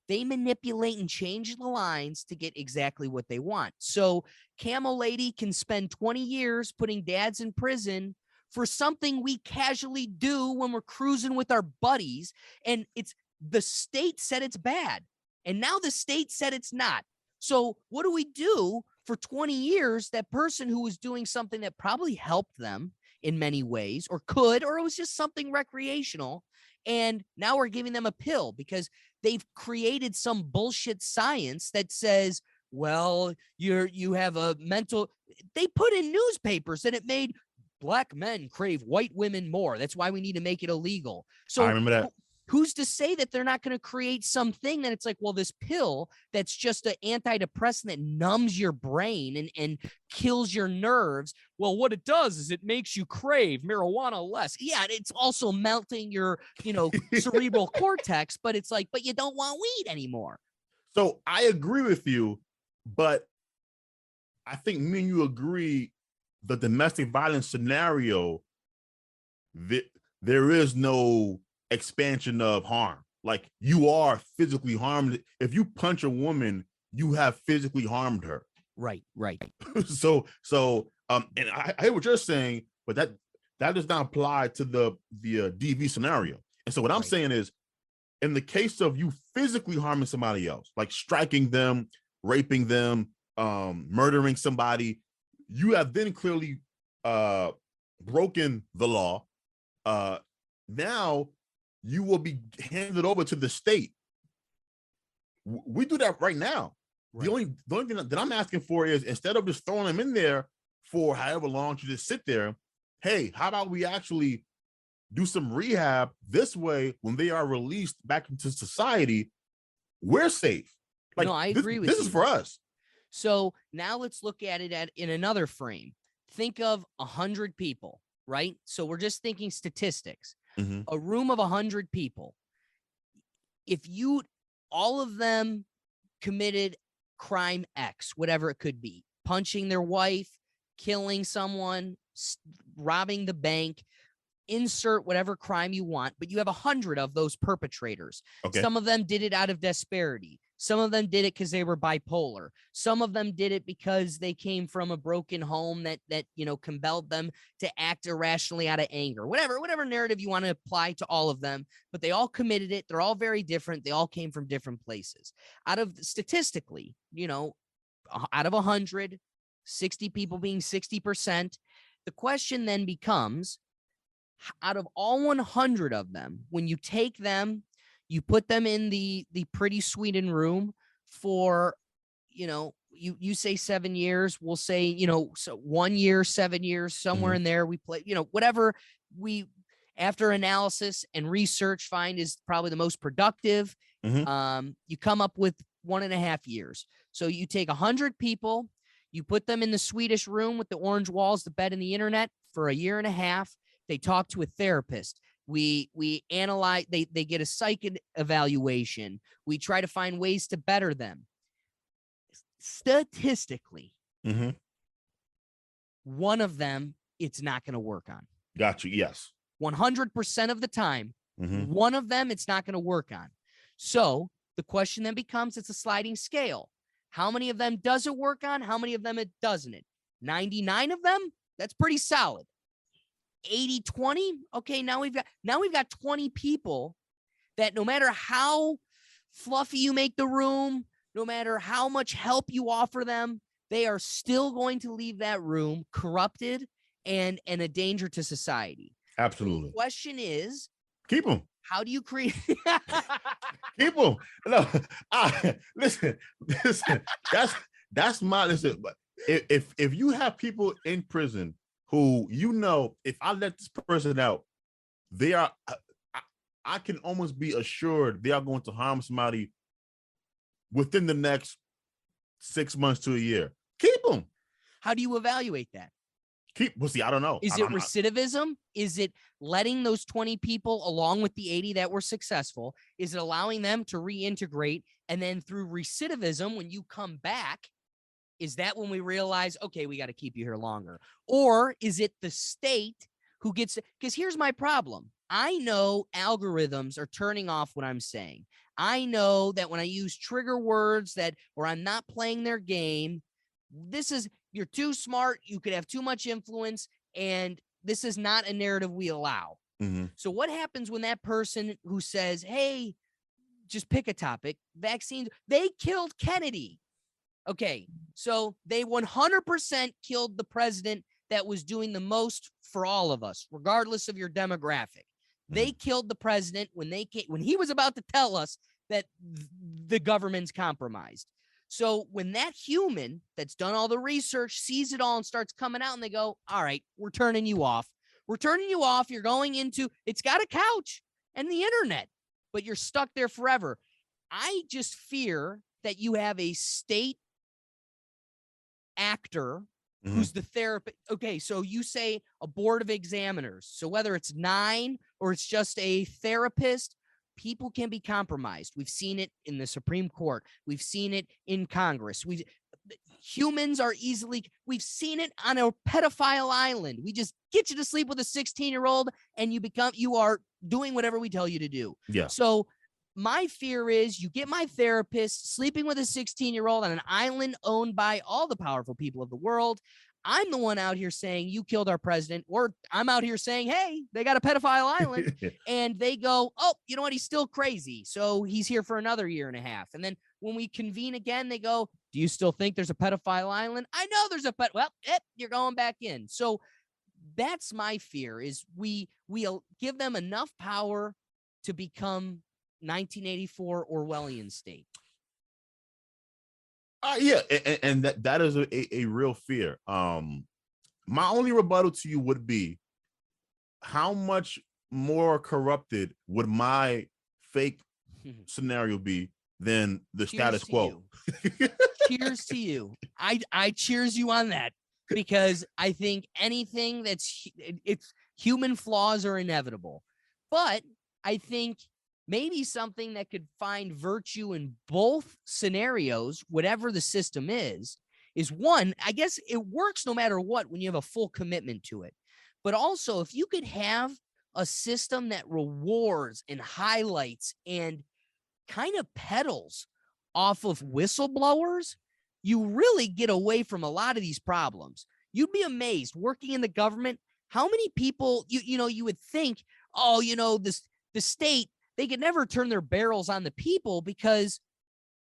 They manipulate and change the lines to get exactly what they want. So Camel Lady can spend 20 years putting dads in prison for something we casually do when we're cruising with our buddies. And it's the state said it's bad. And now the state said it's not. So what do we do for 20 years? That person who was doing something that probably helped them in many ways, or could, or it was just something recreational. And now we're giving them a pill because they've created some bullshit science that says, well, you have a mental, they put in newspapers that it made black men crave white women more. That's why we need to make it illegal. So I remember that. Who's to say that they're not going to create something that it's like, well, this pill that's just an antidepressant that numbs your brain and kills your nerves. Well, what it does is it makes you crave marijuana less. Yeah, it's also melting your, cerebral cortex, but it's like, but you don't want weed anymore. So I agree with you, but I think me and you agree the domestic violence scenario, there is no expansion of harm. Like, you are physically harmed. If you punch a woman, you have physically harmed her. Right. so and I hear what you're saying, but that does not apply to the DV scenario. And so what I'm saying is, in the case of you physically harming somebody else, like striking them, raping them, murdering somebody, you have then clearly broken the law. Now you will be handed over to the state. We do that right now. Right. The only thing that I'm asking for is, instead of just throwing them in there for however long you just sit there, hey, how about we actually do some rehab? This way, when they are released back into society, we're safe. Like, no, I agree with you. This is for us. So now let's look at it in another frame. Think of 100 people, right? So we're just thinking statistics. Mm-hmm. A room of 100 people. If all of them committed crime X, whatever it could be, punching their wife, killing someone, robbing the bank, insert whatever crime you want, but you have 100 of those perpetrators. Okay. Some of them did it out of desperity. Some of them did it because they were bipolar. Some of them did it because they came from a broken home that compelled them to act irrationally out of anger. Whatever narrative you want to apply to all of them, but they all committed it. They're all very different. They all came from different places. Statistically, out of 100, 60 people being 60%, the question then becomes, out of all 100 of them, when you take them, you put them in the pretty Sweden room for, you say 7 years, we'll say, so 1 year, 7 years, somewhere in there, we play, whatever we, after analysis and research, find is probably the most productive. You come up with 1.5 years. So you take 100 people, you put them in the Swedish room with the orange walls, the bed, and the internet for 1.5 years. They talk to a therapist. We analyze, they get a psych evaluation. We try to find ways to better them. Statistically, one of them, it's not going to work on. Got you. Yes. 100% of the time, one of them, it's not going to work on. So the question then becomes, it's a sliding scale. How many of them does it work on? How many of them it doesn't? 99 of them? That's pretty solid. 80-20. Okay, now we've got 20 people that, no matter how fluffy you make the room, no matter how much help you offer them, they are still going to leave that room corrupted and a danger to society. Absolutely. The question is, keep them. How do you create? Keep them. No, listen. That's my listen. If you have people in prison who if I let this person out, they are. I can almost be assured they are going to harm somebody within the next 6 months to a year. Keep them. How do you evaluate that? Well, see, I don't know. Is it recidivism? Is it letting those 20 people along with the 80 that were successful? Is it allowing them to reintegrate? And then through recidivism, when you come back, is that when we realize, okay, we got to keep you here longer? Or is it the state who gets, because here's my problem. I know algorithms are turning off what I'm saying. I know that when I use trigger words or I'm not playing their game, you're too smart, you could have too much influence, and this is not a narrative we allow. Mm-hmm. So what happens when that person who says, hey, just pick a topic, vaccines, they killed Kennedy. Okay, so they 100% killed the president that was doing the most for all of us, regardless of your demographic. They killed the president when he was about to tell us that the government's compromised. So when that human that's done all the research sees it all and starts coming out and they go, all right, we're turning you off. We're turning you off. You're going into, it's got a couch and the internet, but you're stuck there forever. I just fear that you have a state actor who's the therapist. Okay, so you say a board of examiners. So whether it's 9 or it's just a therapist, people can be compromised. We've seen it in the Supreme Court. We've seen it in Congress. Humans are we've seen it on a pedophile island. We just get you to sleep with a 16-year-old and you are doing whatever we tell you to do. Yeah. So my fear is you get my therapist sleeping with a 16-year-old on an island owned by all the powerful people of the world. I'm the one out here saying you killed our president, or I'm out here saying, hey, they got a pedophile island. And they go, oh, you know what? He's still crazy. So he's here for another year and a half. And then when we convene again, they go, do you still think there's a pedophile island? I know there's you're going back in. So that's my fear is we'll give them enough power to become 1984 Orwellian state. Yeah, and that is a real fear. My only rebuttal to you would be, how much more corrupted would my fake scenario be than the status quo? Cheers to you. I cheers you on that, because I think anything it's human flaws are inevitable, but I think maybe something that could find virtue in both scenarios, whatever the system is one, I guess it works no matter what when you have a full commitment to it. But also, if you could have a system that rewards and highlights and kind of peddles off of whistleblowers, you really get away from a lot of these problems. You'd be amazed working in the government, how many people you would think, oh, the state, they could never turn their barrels on the people because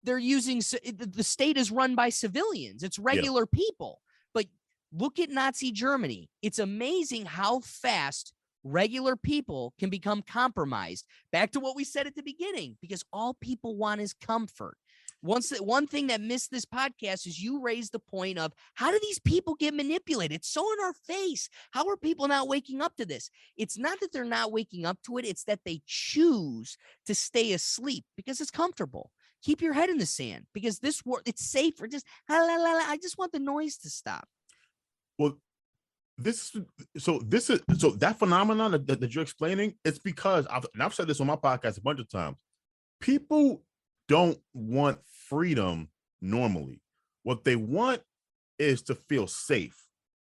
they're the state is run by civilians. It's regular people. But look at Nazi Germany. It's amazing how fast regular people can become compromised. Back to what we said at the beginning, because all people want is comfort. One thing that missed this podcast is you raised the point of, how do these people get manipulated? It's so in our face. How are people not waking up to this? It's not that they're not waking up to it. It's that they choose to stay asleep because it's comfortable. Keep your head in the sand, because this world, it's safer. I just want the noise to stop. Well, so that phenomenon that you're explaining, it's because I've said this on my podcast a bunch of times. People don't want freedom normally. What they want is to feel safe.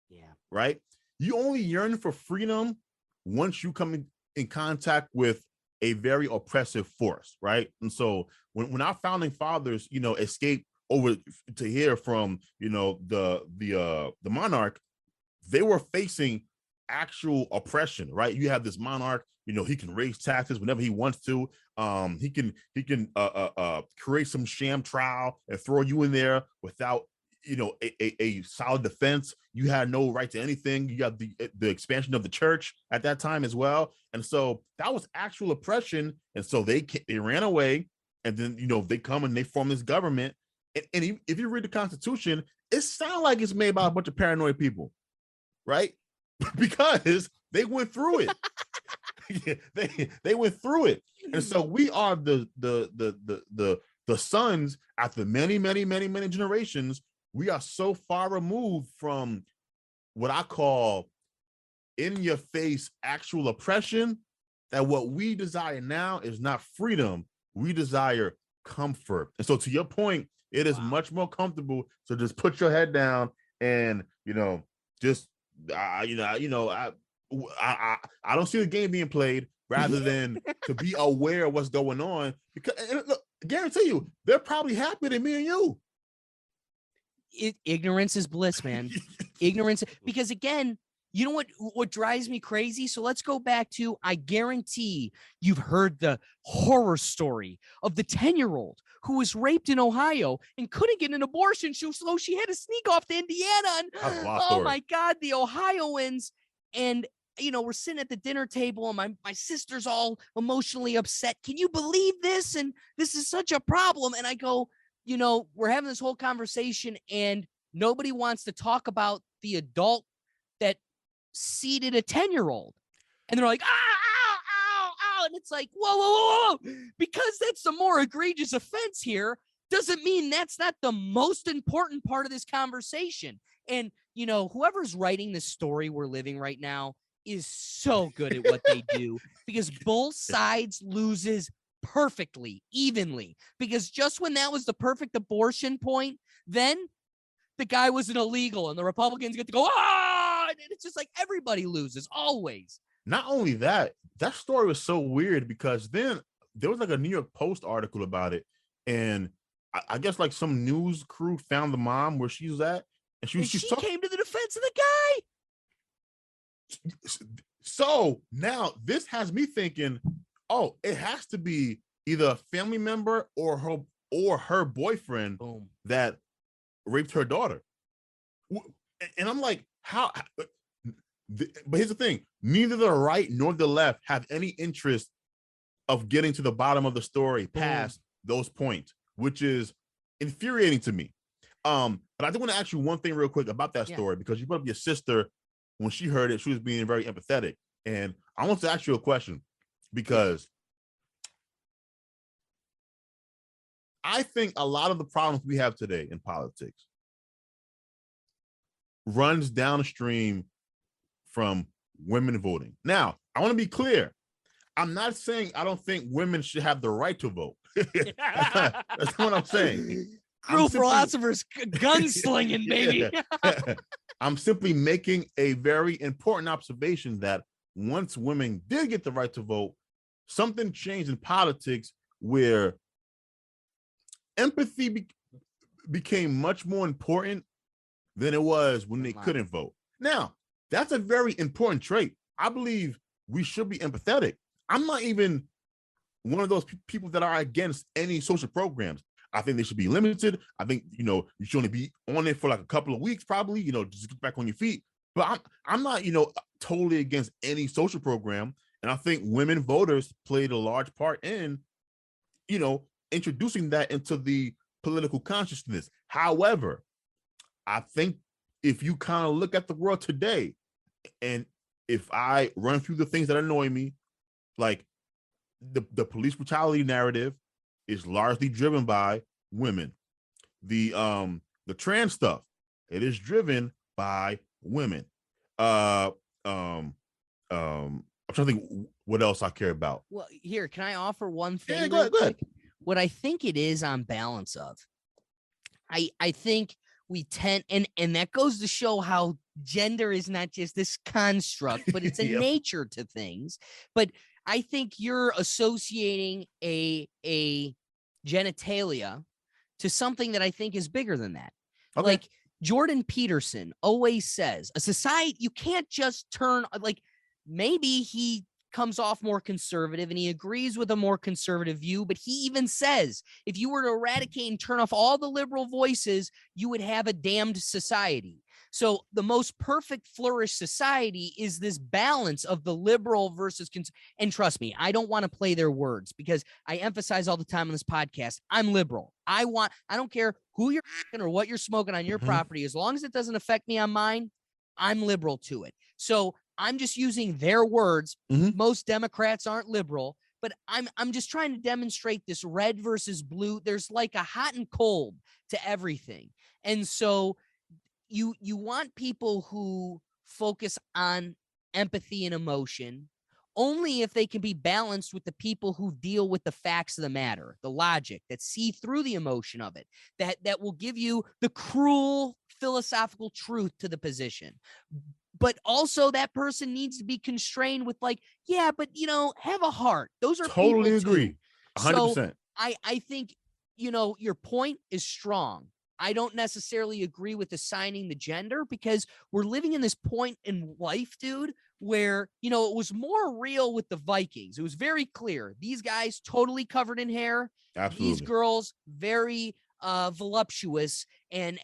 Yeah. Right? You only yearn for freedom once you come in contact with a very oppressive force, right? And so when our founding fathers, escaped over to hear from, the monarch, they were facing actual oppression, right? You have this monarch he can raise taxes whenever he wants to. He can create some sham trial and throw you in there without a solid defense. You had no right to anything. You got the expansion of the church at that time as well, and so that was actual oppression. And so they ran away, and then they come and they form this government. And if you read the Constitution, it sounds like it's made by a bunch of paranoid people, right? Because they went through it. they went through it, and so we are the sons after many generations. We are so far removed from what I call in your face actual oppression that what we desire now is not freedom. We desire comfort. And so to your point, it is much more comfortable to just put your head down and just I don't see the game being played rather than to be aware of what's going on. Because look, I guarantee you, they're probably happier than me and you. Ignorance is bliss, man. Ignorance, because again, you know what drives me crazy? So let's go back to, I guarantee you've heard the horror story of the 10-year-old who was raped in Ohio and couldn't get an abortion, so she had to sneak off to Indiana. And oh my God, the Ohioans. And we're sitting at the dinner table and my sister's all emotionally upset. Can you believe this? And this is such a problem. And I go, we're having this whole conversation and nobody wants to talk about the adult that seated a 10-year-old. And they're like, ow. And it's like, whoa. Because that's the more egregious offense here doesn't mean that's not the most important part of this conversation. And, whoever's writing the story we're living right now is so good at what they do because both sides loses perfectly, evenly, because just when that was the perfect abortion point, then the guy was an illegal and the Republicans get to go, and it's just like everybody loses always. Not only that story was so weird because then there was like a New York Post article about it. And I guess like some news crew found the mom where she was at. And she came to the defense of the guy. So now this has me thinking, oh, it has to be either a family member or her boyfriend that raped her daughter. And I'm like, how? But here's the thing: neither the right nor the left have any interest of getting to the bottom of the story past those points, which is infuriating to me. But I do want to ask you one thing real quick about that story, because you brought up your sister. When she heard it, she was being very empathetic. And I want to ask you a question, because I think a lot of the problems we have today in politics runs downstream from women voting. Now, I want to be clear. I'm not saying I don't think women should have the right to vote. That's what I'm saying. Cruel Philosopher's gunslinging, baby. I'm simply making a very important observation that once women did get the right to vote, something changed in politics where empathy became much more important than it was when they couldn't vote. Now, that's a very important trait. I believe we should be empathetic. I'm not even one of those people that are against any social programs. I think they should be limited. I think, you should only be on it for like a couple of weeks, probably, just get back on your feet. But I'm not, totally against any social program. And I think women voters played a large part in, introducing that into the political consciousness. However, I think if you kind of look at the world today, and if I run through the things that annoy me, like the police brutality narrative is largely driven by women. The trans stuff, it is driven by women. I'm trying to think what else I care about. Well, here, can I offer one thing? Yeah, go ahead. What I think it is on balance of, I think we tend, and that goes to show how gender is not just this construct, but it's a nature to things. But I think you're associating a genitalia to something that I think is bigger than that. Okay. Like Jordan Peterson always says, a society, you can't just turn, like maybe he comes off more conservative and he agrees with a more conservative view, but he even says if you were to eradicate and turn off all the liberal voices, you would have a damned society. So the most perfect flourished society is this balance of the liberal versus and trust me, I don't want to play their words because I emphasize all the time on this podcast, I'm liberal. I don't care who you're or what you're smoking on your property, as long as it doesn't affect me on mine, I'm liberal to it. So I'm just using their words. Most Democrats aren't liberal, but I'm just trying to demonstrate this red versus blue. There's like a hot and cold to everything. And so you want people who focus on empathy and emotion only if they can be balanced with the people who deal with the facts of the matter, the logic, that see through the emotion of it, that will give you the cruel philosophical truth to the position. But also that person needs to be constrained with like, yeah, but have a heart. Those are totally people agree. too. 100%. So I think, your point is strong. I don't necessarily agree with assigning the gender because we're living in this point in life, dude, where, it was more real with the Vikings. It was very clear. These guys totally covered in hair. Absolutely. These girls very voluptuous and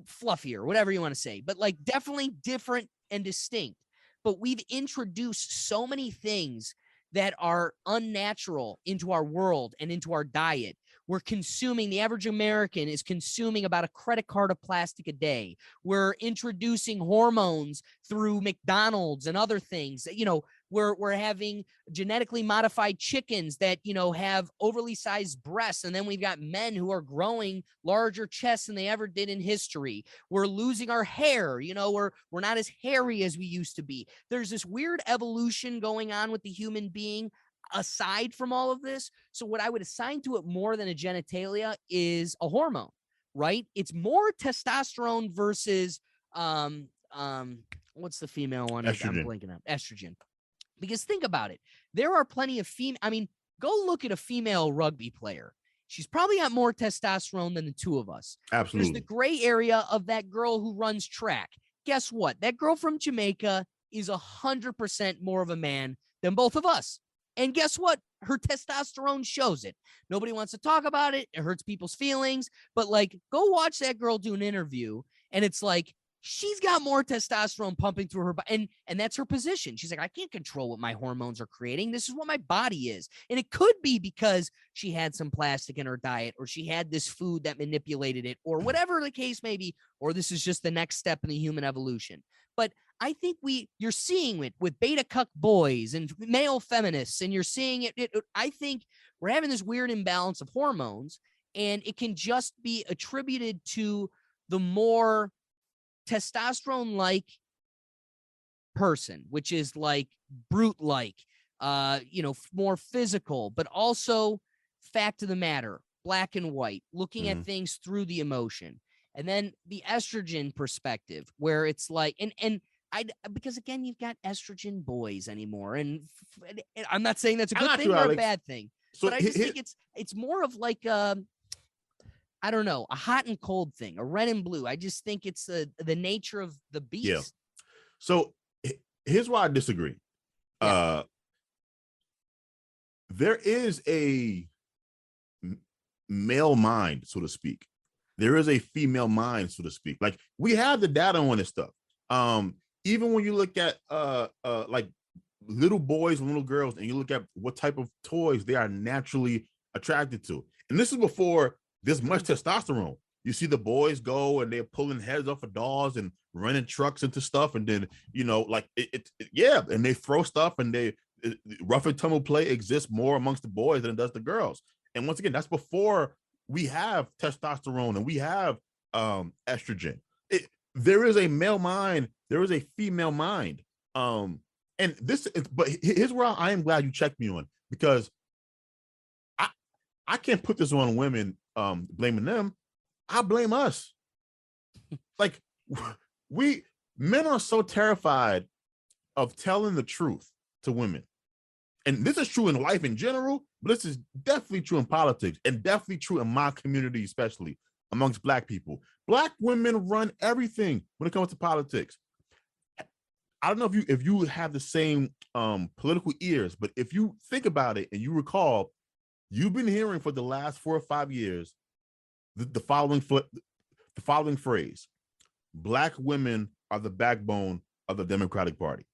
fluffier, whatever you want to say, but like definitely different and distinct. But we've introduced so many things that are unnatural into our world and into our diet. We're consuming, the average American is consuming about a credit card of plastic a day. We're introducing hormones through McDonald's and other things. We're having genetically modified chickens that, have overly sized breasts. And then we've got men who are growing larger chests than they ever did in history. We're losing our hair. We're not as hairy as we used to be. There's this weird evolution going on with the human being aside from all of this. So what I would assign to it more than a genitalia is a hormone, right? It's more testosterone versus, what's the female one? Estrogen. I'm blanking out. Estrogen. Because think about it. There are plenty of go look at a female rugby player. She's probably got more testosterone than the two of us. Absolutely. There's the gray area of that girl who runs track. Guess what? That girl from Jamaica is 100% more of a man than both of us. And guess what? Her testosterone shows it. Nobody wants to talk about it. It hurts people's feelings. But go watch that girl do an interview. And it's like, she's got more testosterone pumping through her body. And that's her position. She's like, I can't control what my hormones are creating. This is what my body is. And it could be because she had some plastic in her diet, or she had this food that manipulated it, or whatever the case may be, or this is just the next step in the human evolution. But I think you're seeing it with beta cuck boys and male feminists, and you're seeing it. I think we're having this weird imbalance of hormones, and it can just be attributed to the more testosterone-like person, which is like brute-like, more physical, but also fact of the matter, black and white, looking at things through the emotion. And then the estrogen perspective, where it's like, because again, you've got estrogen boys anymore. And I'm not saying that's a good thing or a bad thing, but I just think it's more of like, I don't know, a hot and cold thing, a red and blue. I just think it's the nature of the beast. Yeah. So here's why I disagree. Yeah. There is a male mind, so to speak. There is a female mind, so to speak. Like, we have the data on this stuff. Even when you look at like little boys and little girls, and you look at what type of toys they are naturally attracted to. And this is before there's much testosterone. You see the boys go and they're pulling heads off of dolls and running trucks into stuff. And then, and they throw stuff, and rough and tumble play exists more amongst the boys than it does the girls. And once again, that's before we have testosterone and we have estrogen. There is a male mind, there is a female mind. And but here's where I am glad you checked me on, because I can't put this on women, blaming them. I blame us. Like, men are so terrified of telling the truth to women. And this is true in life in general, but this is definitely true in politics, and definitely true in my community, especially amongst Black people. Black women run everything when it comes to politics. I don't know if you have the same political ears, but if you think about it and you recall, you've been hearing for the last 4 or 5 years the following phrase: Black women are the backbone of the Democratic Party.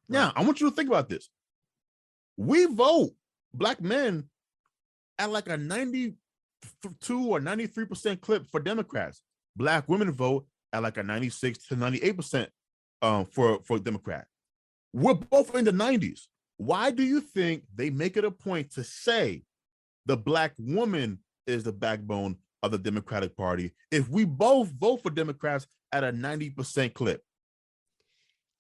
Now, I want you to think about this. We vote, Black men, at like a 92 or 93% clip for Democrats. Black women vote at like a 96 to 98% for Democrat. We're both in the 90s. Why do you think they make it a point to say the Black woman is the backbone of the Democratic Party if we both vote for Democrats at a 90% clip?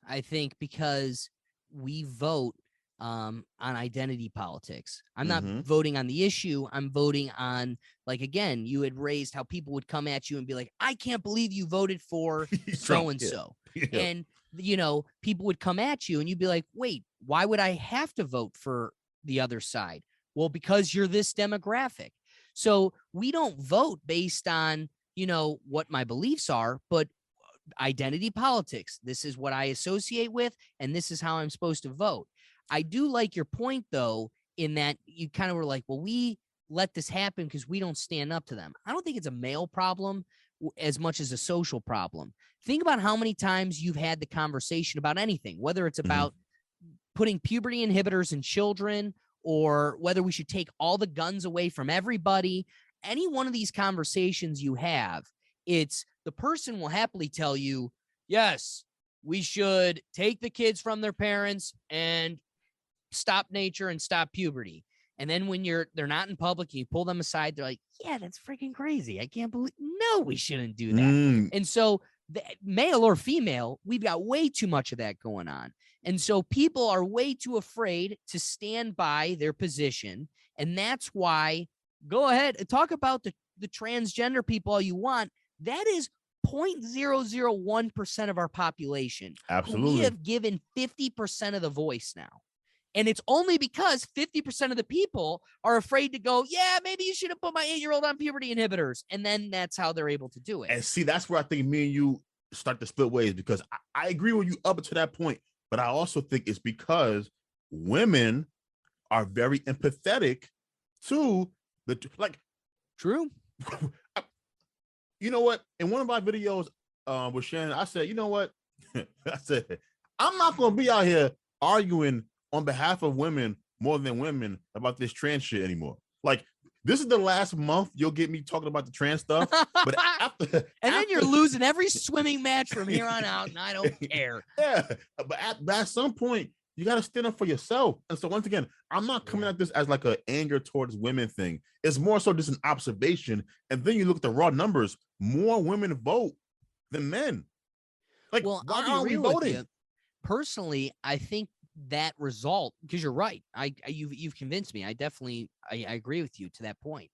I think because we vote on identity politics. I'm not voting on the issue. I'm voting on, like, again, you had raised how people would come at you and be like, I can't believe you voted for so-and-so. And, you know, people would come at you and you'd be like, wait, why would I have to vote for the other side? Well, because you're this demographic. So we don't vote based on, you know, what my beliefs are, but identity politics. This is what I associate with, and this is how I'm supposed to vote. I do like your point, though, in that you kind of were like, well, we let this happen because we don't stand up to them. I don't think it's a male problem as much as a social problem. Think about how many times you've had the conversation about anything, whether it's about putting puberty inhibitors in children or whether we should take all the guns away from everybody. Any one of these conversations you have, it's the person will happily tell you, yes, we should take the kids from their parents and stop nature and stop puberty. And then when they're not in public, you pull them aside, they're like, yeah, that's freaking crazy. I can't believe, no, we shouldn't do that. And so male or female, we've got way too much of that going on. And so people are way too afraid to stand by their position. And that's why, go ahead and talk about the transgender people all you want. That is 0.001% of our population. Absolutely. We have given 50% of the voice now. And it's only because 50% of the people are afraid to go, yeah, maybe you should have put my 8-year-old on puberty inhibitors. And then that's how they're able to do it. And see, that's where I think me and you start to split ways, because I agree with you up to that point. But I also think it's because women are very empathetic to True. You know what? In one of my videos with Shannon, I said, you know what? I said, I'm not going to be out here arguing on behalf of women more than women about this trans shit anymore. Like, this is the last month you'll get me talking about the trans stuff. But then you're losing every swimming match from here on out, and I don't care. Yeah, but at some point, you got to stand up for yourself. And so once again, I'm not coming at this as like an anger towards women thing. It's more so just an observation. And then you look at the raw numbers, more women vote than men. Like, well, why are we voting? Personally, I think that result, because you're right. You've convinced me. I agree with you to that point.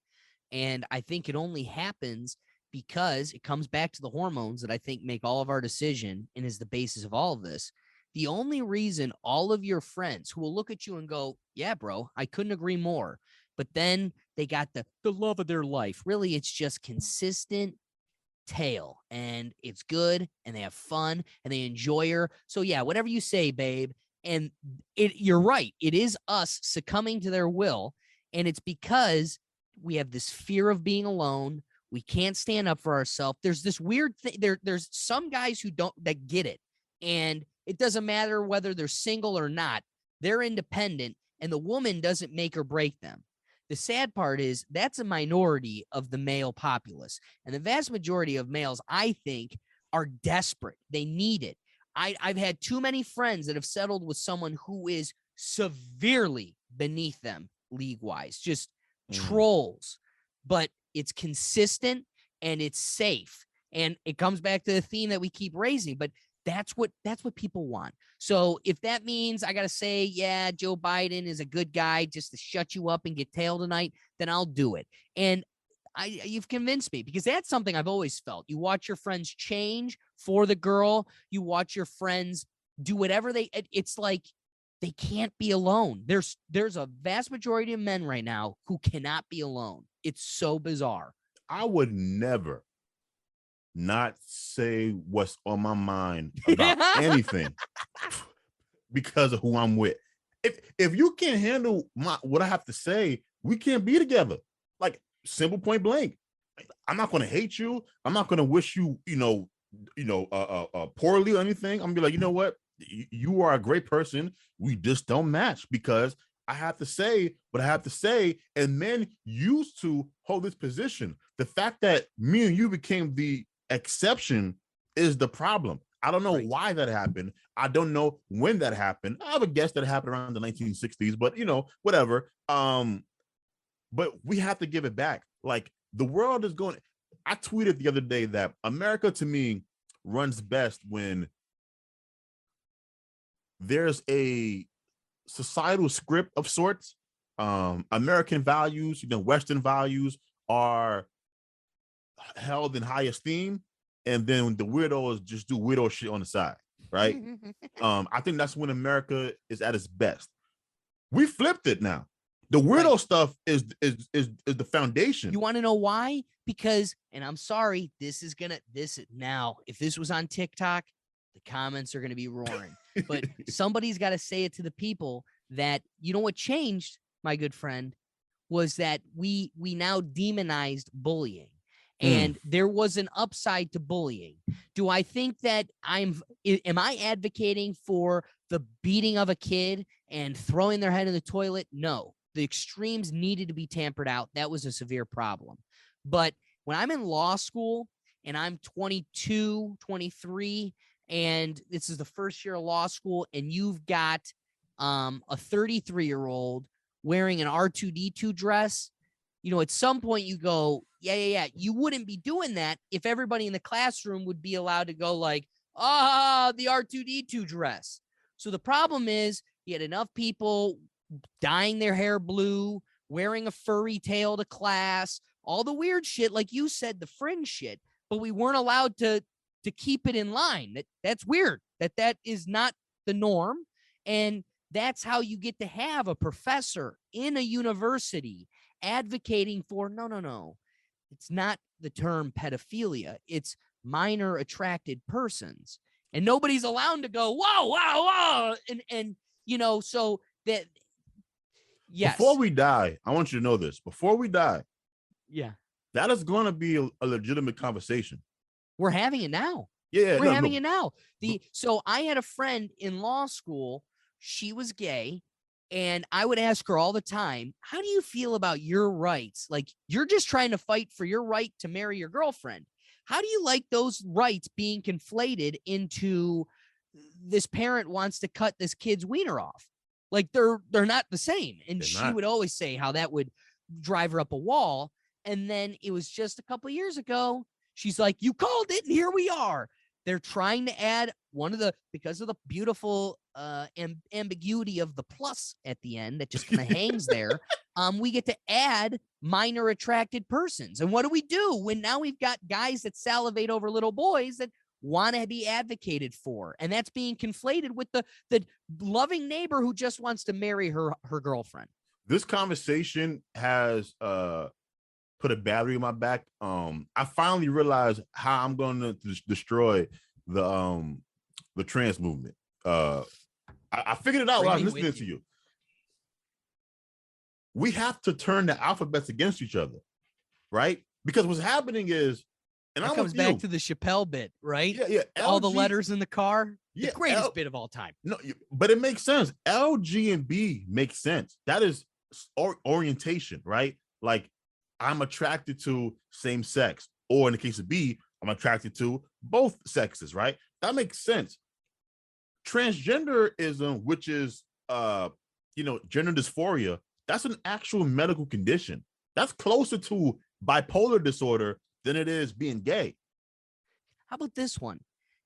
And I think it only happens because it comes back to the hormones that I think make all of our decision and is the basis of all of this. The only reason all of your friends who will look at you and go, yeah, bro, I couldn't agree more, but then they got the love of their life. Really, it's just consistent tail, and it's good, and they have fun, and they enjoy her. So yeah, whatever you say, babe. And you're right. It is us succumbing to their will. And it's because we have this fear of being alone. We can't stand up for ourselves. There's this weird thing. There's some guys that get it. And it doesn't matter whether they're single or not. They're independent, and the woman doesn't make or break them. The sad part is that's a minority of the male populace. And the vast majority of males, I think, are desperate. They need it. I've had too many friends that have settled with someone who is severely beneath them league-wise, just trolls. But it's consistent and it's safe. And it comes back to the theme that we keep raising. But that's what people want. So if that means I got to say, yeah, Joe Biden is a good guy just to shut you up and get tailed tonight, then I'll do it. And you've convinced me, because that's something I've always felt. You watch your friends change for the girl. You watch your friends do whatever it's like they can't be alone. There's a vast majority of men right now who cannot be alone. It's so bizarre. I would never not say what's on my mind about anything because of who I'm with. If you can't handle what I have to say, we can't be together. Like, simple, point blank. I'm not going to hate you. I'm not going to wish you, poorly or anything. I'm gonna be like, you know what? You are a great person. We just don't match because I have to say what I have to say. And men used to hold this position. The fact that me and you became the exception is the problem. I don't know why that happened. I don't know when that happened. I have a guess that it happened around the 1960s, but whatever. But we have to give it back. Like, the world is going. I tweeted the other day that America, to me, runs best when there's a societal script of sorts. American values, Western values are held in high esteem, and then the weirdos just do weirdo shit on the side, right? I think that's when America is at its best. We flipped it now. The weirdo stuff is the foundation. You want to know why? Because, and I'm sorry, now, if this was on TikTok, the comments are going to be roaring. But somebody's got to say it to the people that, what changed, my good friend, was that we now demonized bullying. And there was an upside to bullying. Do I think that am I advocating for the beating of a kid and throwing their head in the toilet? No. The extremes needed to be tampered out. That was a severe problem. But when I'm in law school and I'm 22, 23, and this is the first year of law school, and you've got a 33-year-old wearing an R2-D2 dress, at some point you go, yeah. You wouldn't be doing that if everybody in the classroom would be allowed to go like, the R2-D2 dress. So the problem is you had enough people dyeing their hair blue, wearing a furry tail to class, all the weird shit, like you said, the fringe shit, but we weren't allowed to keep it in line. That's weird. That is not the norm. And that's how you get to have a professor in a university advocating for, no. It's not the term pedophilia. It's minor attracted persons. And nobody's allowed to go, whoa. And so that, yes. Before we die, I want you to know this. Before we die, that is going to be a legitimate conversation. We're having it now. Yeah, we're having it now. So I had a friend in law school. She was gay, and I would ask her all the time, "How do you feel about your rights? Like, you're just trying to fight for your right to marry your girlfriend. How do you like those rights being conflated into this parent wants to cut this kid's wiener off? Like, they're not the same." And she would always say how that would drive her up a wall. And then it was just a couple of years ago, she's like, "You called it, and here we are." They're trying to add because of the beautiful ambiguity of the plus at the end that just kind of hangs there. We get to add minor attracted persons. And what do when now we've got guys that salivate over little boys that want to be advocated for? And that's being conflated with the loving neighbor who just wants to marry her girlfriend. This conversation has put a battery in my back. I finally realized how I'm going to destroy the trans movement. I figured it out while I was listening to you. We have to turn the alphabets against each other, right? Because what's happening is, and it comes back to the Chappelle bit, right? Yeah. All the letters in the car. Yeah, the greatest bit of all time. No, but it makes sense. L, G, and B makes sense. That is orientation, right? Like, I'm attracted to same sex, or in the case of B, I'm attracted to both sexes, right? That makes sense. Transgenderism, which is gender dysphoria, that's an actual medical condition. That's closer to bipolar disorder than it is being gay. How about this one?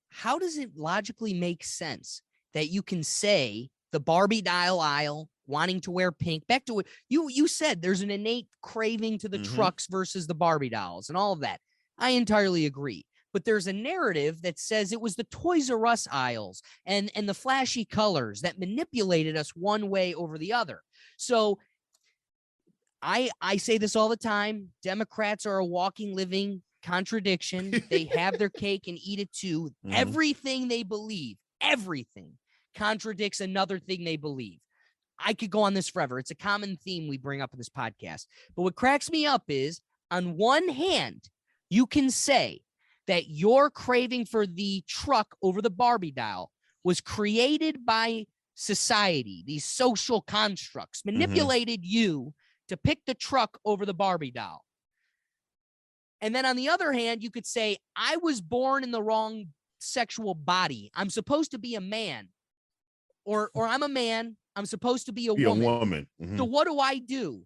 How does it logically make sense that you can say the Barbie doll aisle wanting to wear pink, back to what you said, there's an innate craving to the trucks versus the Barbie dolls and all of that. I entirely agree. But there's a narrative that says it was the Toys R Us aisles and the flashy colors that manipulated us one way over the other. So I say this all the time. Democrats are a walking, living contradiction. They have their cake and eat it too. Everything they believe, everything contradicts another thing they believe. I could go on this forever. It's a common theme we bring up in this podcast. But what cracks me up is, on one hand, you can say that your craving for the truck over the Barbie doll was created by society. These social constructs manipulated you to pick the truck over the Barbie doll. And then on the other hand, you could say, I was born in the wrong sexual body. I'm supposed to be a man, or I'm a man. I'm supposed to be a woman. So what do?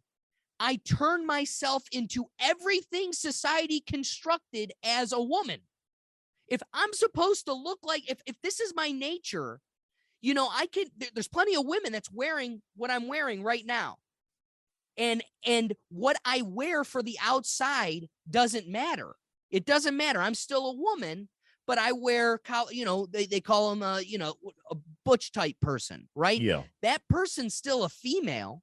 I turn myself into everything society constructed as a woman. If I'm supposed to look like, if this is my nature, you know, there's plenty of women that's wearing what I'm wearing right now. And what I wear for the outside doesn't matter. It doesn't matter. I'm still a woman, but I wear, you know, they call them, a butch type person, right? Yeah. That person's still a female.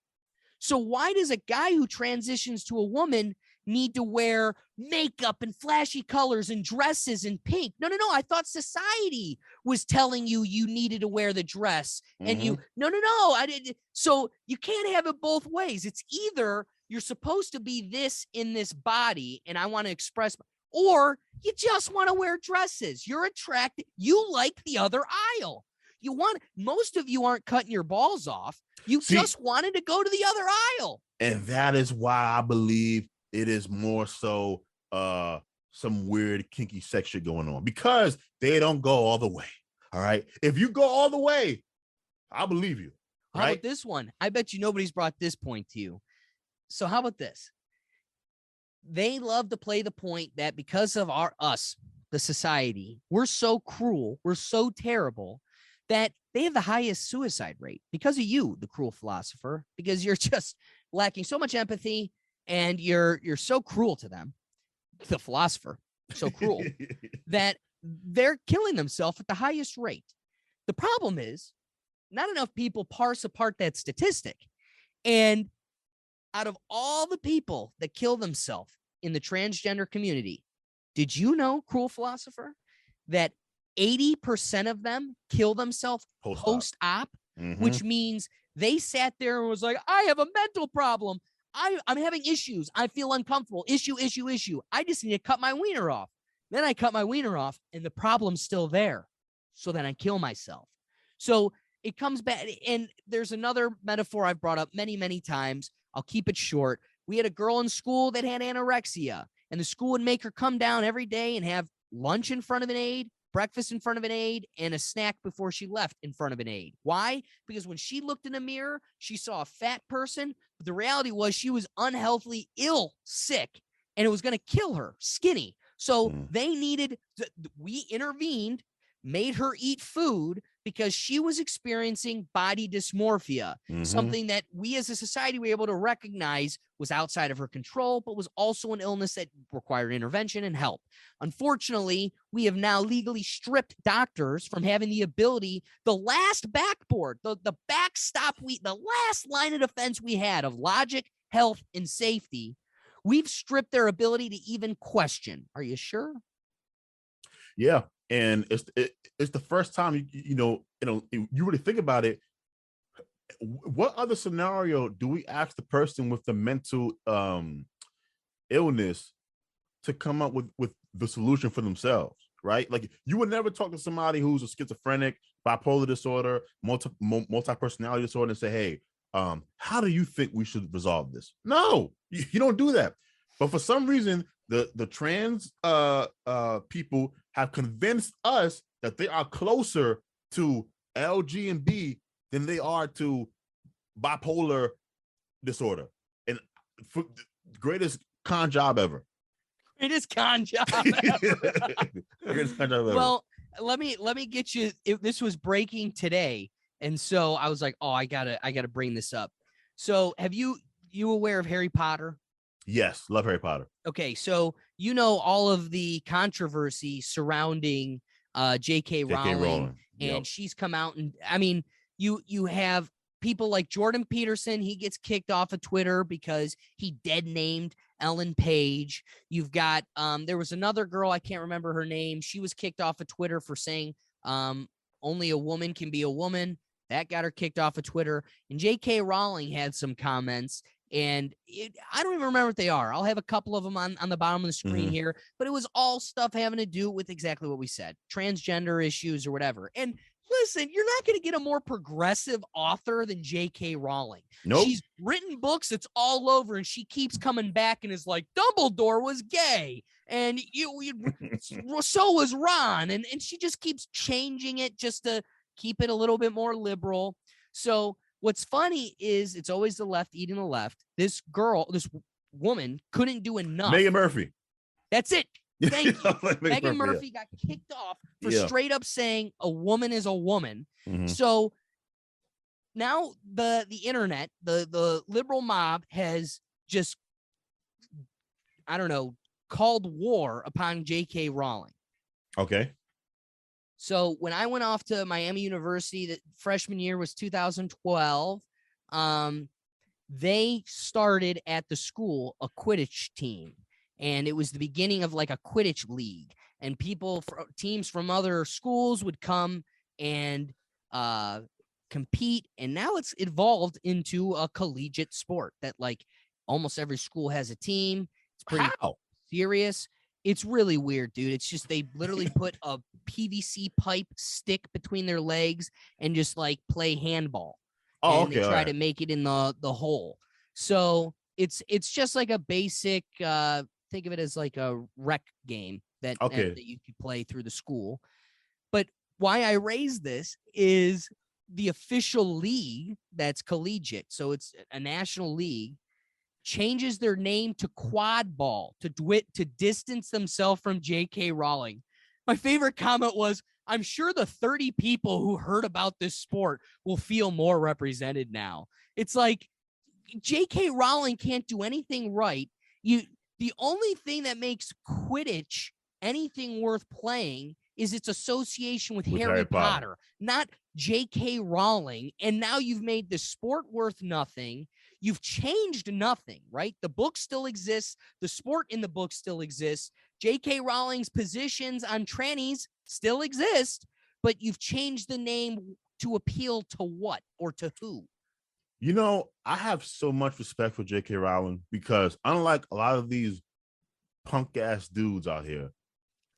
So why does a guy who transitions to a woman need to wear makeup and flashy colors and dresses and pink? No. I thought society was telling you needed to wear the dress and no. I didn't. So you can't have it both ways. It's either you're supposed to be this in this body and I want to express, or you just want to wear dresses. You're attracted. You like the other aisle. Most of you aren't cutting your balls off. You just wanted to go to the other aisle. And that is why I believe it is more so some weird kinky sex shit going on, because they don't go all the way. All right. If you go all the way, I believe you. How about this one? I bet you nobody's brought this point to you. So how about this? They love to play the point that because of us, the society, we're so cruel, we're so terrible, that they have the highest suicide rate because of you, the cruel philosopher, because you're just lacking so much empathy and you're so cruel to them, the philosopher, so cruel, that they're killing themselves at the highest rate. The problem is not enough people parse apart that statistic. And out of all the people that kill themselves in the transgender community, did you know, cruel philosopher, that 80% of them kill themselves post-op, which means they sat there and was like, I have a mental problem. I'm having issues. I feel uncomfortable. Issue. I just need to cut my wiener off. Then I cut my wiener off and the problem's still there. So then I kill myself. So it comes back. And there's another metaphor I've brought up many, many times. I'll keep it short. We had a girl in school that had anorexia, and the school would make her come down every day and have lunch in front of an aide, breakfast in front of an aide, and a snack before she left in front of an aide. Why? Because when she looked in a mirror, she saw a fat person, but the reality was she was unhealthily ill, sick, and it was going to kill her, skinny. So we intervened, made her eat food because she was experiencing body dysmorphia, something that we as a society were able to recognize was outside of her control, but was also an illness that required intervention and help. Unfortunately, we have now legally stripped doctors from having the ability, the last backboard, the backstop, the last line of defense we had of logic, health, and safety. We've stripped their ability to even question. Are you sure? Yeah. And it's the first time, you really think about it. What other scenario do we ask the person with the mental illness to come up with the solution for themselves, right? Like, you would never talk to somebody who's a schizophrenic, bipolar disorder, multi-personality disorder and say, hey, how do you think we should resolve this? No, you don't do that. But for some reason, the trans people have convinced us that they are closer to LG and B than they are to bipolar disorder. And for greatest con job ever. Greatest con job ever. Greatest con job ever. Well, let me get you. This was breaking today, and so I was like, oh, I gotta bring this up. So, have you aware of Harry Potter? Yes, love Harry Potter. Okay, so you know all of the controversy surrounding J.K. Rowling, and she's come out, and I mean, you have people like Jordan Peterson. He gets kicked off of Twitter because he dead named Ellen Page. You've got there was another girl, I can't remember her name. She was kicked off of Twitter for saying only a woman can be a woman. That got her kicked off of Twitter. And J.K. Rowling had some comments, and I don't even remember what they are. I'll have a couple of them on the bottom of the screen here, but it was all stuff having to do with exactly what we said, transgender issues or whatever. And listen, you're not going to get a more progressive author than J.K. Rowling. Nope. She's written books, it's all over, and she keeps coming back and is like, Dumbledore was gay, and so was Ron, and she just keeps changing it just to keep it a little bit more liberal. So what's funny is it's always the left eating the left. This woman couldn't do enough. Megan Murphy. That's it. Thank you. Megan Murphy yeah. got kicked off for straight up saying a woman is a woman. So now the internet, the liberal mob has just, I don't know, called war upon J.K. Rowling. Okay. So when I went off to Miami University, that freshman year was 2012, they started at the school a Quidditch team. And it was the beginning of like a Quidditch league. And teams from other schools would come and compete. And now it's evolved into a collegiate sport that like almost every school has a team. It's pretty serious. It's really weird, dude. It's just they literally put a PVC pipe stick between their legs and just like play handball. Oh, and okay. They try to make it in the hole. So it's just like a basic think of it as like a rec game that you could play through the school. But why I raise this is the official league that's collegiate. So it's a national league, changes their name to quad ball to distance themselves from J.K. Rowling. My favorite comment was, I'm sure the 30 people who heard about this sport will feel more represented now. It's like J.K. Rowling can't do anything right. The only thing that makes Quidditch anything worth playing is its association with Harry Potter, not J.K. Rowling. And now you've made the sport worth nothing. You've changed nothing, right? The book still exists. The sport in the book still exists. J.K. Rowling's positions on trannies still exist, but you've changed the name to appeal to what or to who? You know, I have so much respect for J.K. Rowling because unlike a lot of these punk ass dudes out here,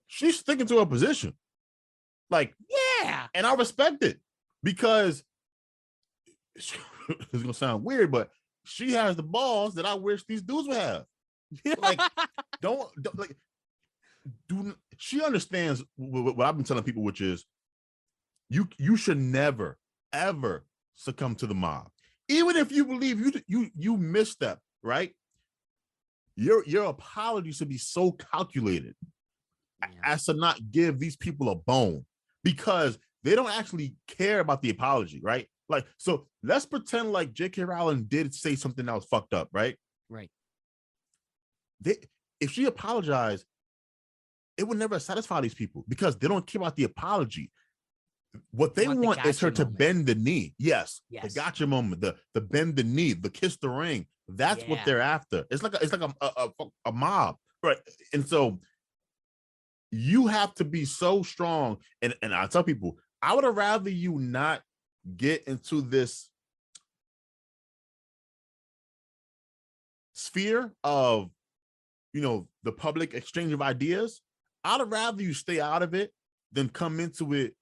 she's sticking to her position. Like, yeah. And I respect it because it's going to sound weird, but she has the balls that I wish these dudes would have. Like, she understands what I've been telling people, which is you should never, ever succumb to the mob. Even if you believe you misstep, right? Your apology should be so calculated as to not give these people a bone because they don't actually care about the apology, right? Like, so let's pretend like J.K. Rowling did say something that was fucked up, right? Right. If she apologized, it would never satisfy these people because they don't care about the apology. What they want is her to bend the knee. Yes. The gotcha moment, the bend the knee, the kiss the ring. That's what they're after. It's like a mob, right? And so you have to be so strong. And I tell people, I would have rather you not get into this sphere of, the public exchange of ideas. I'd rather you stay out of it than come into it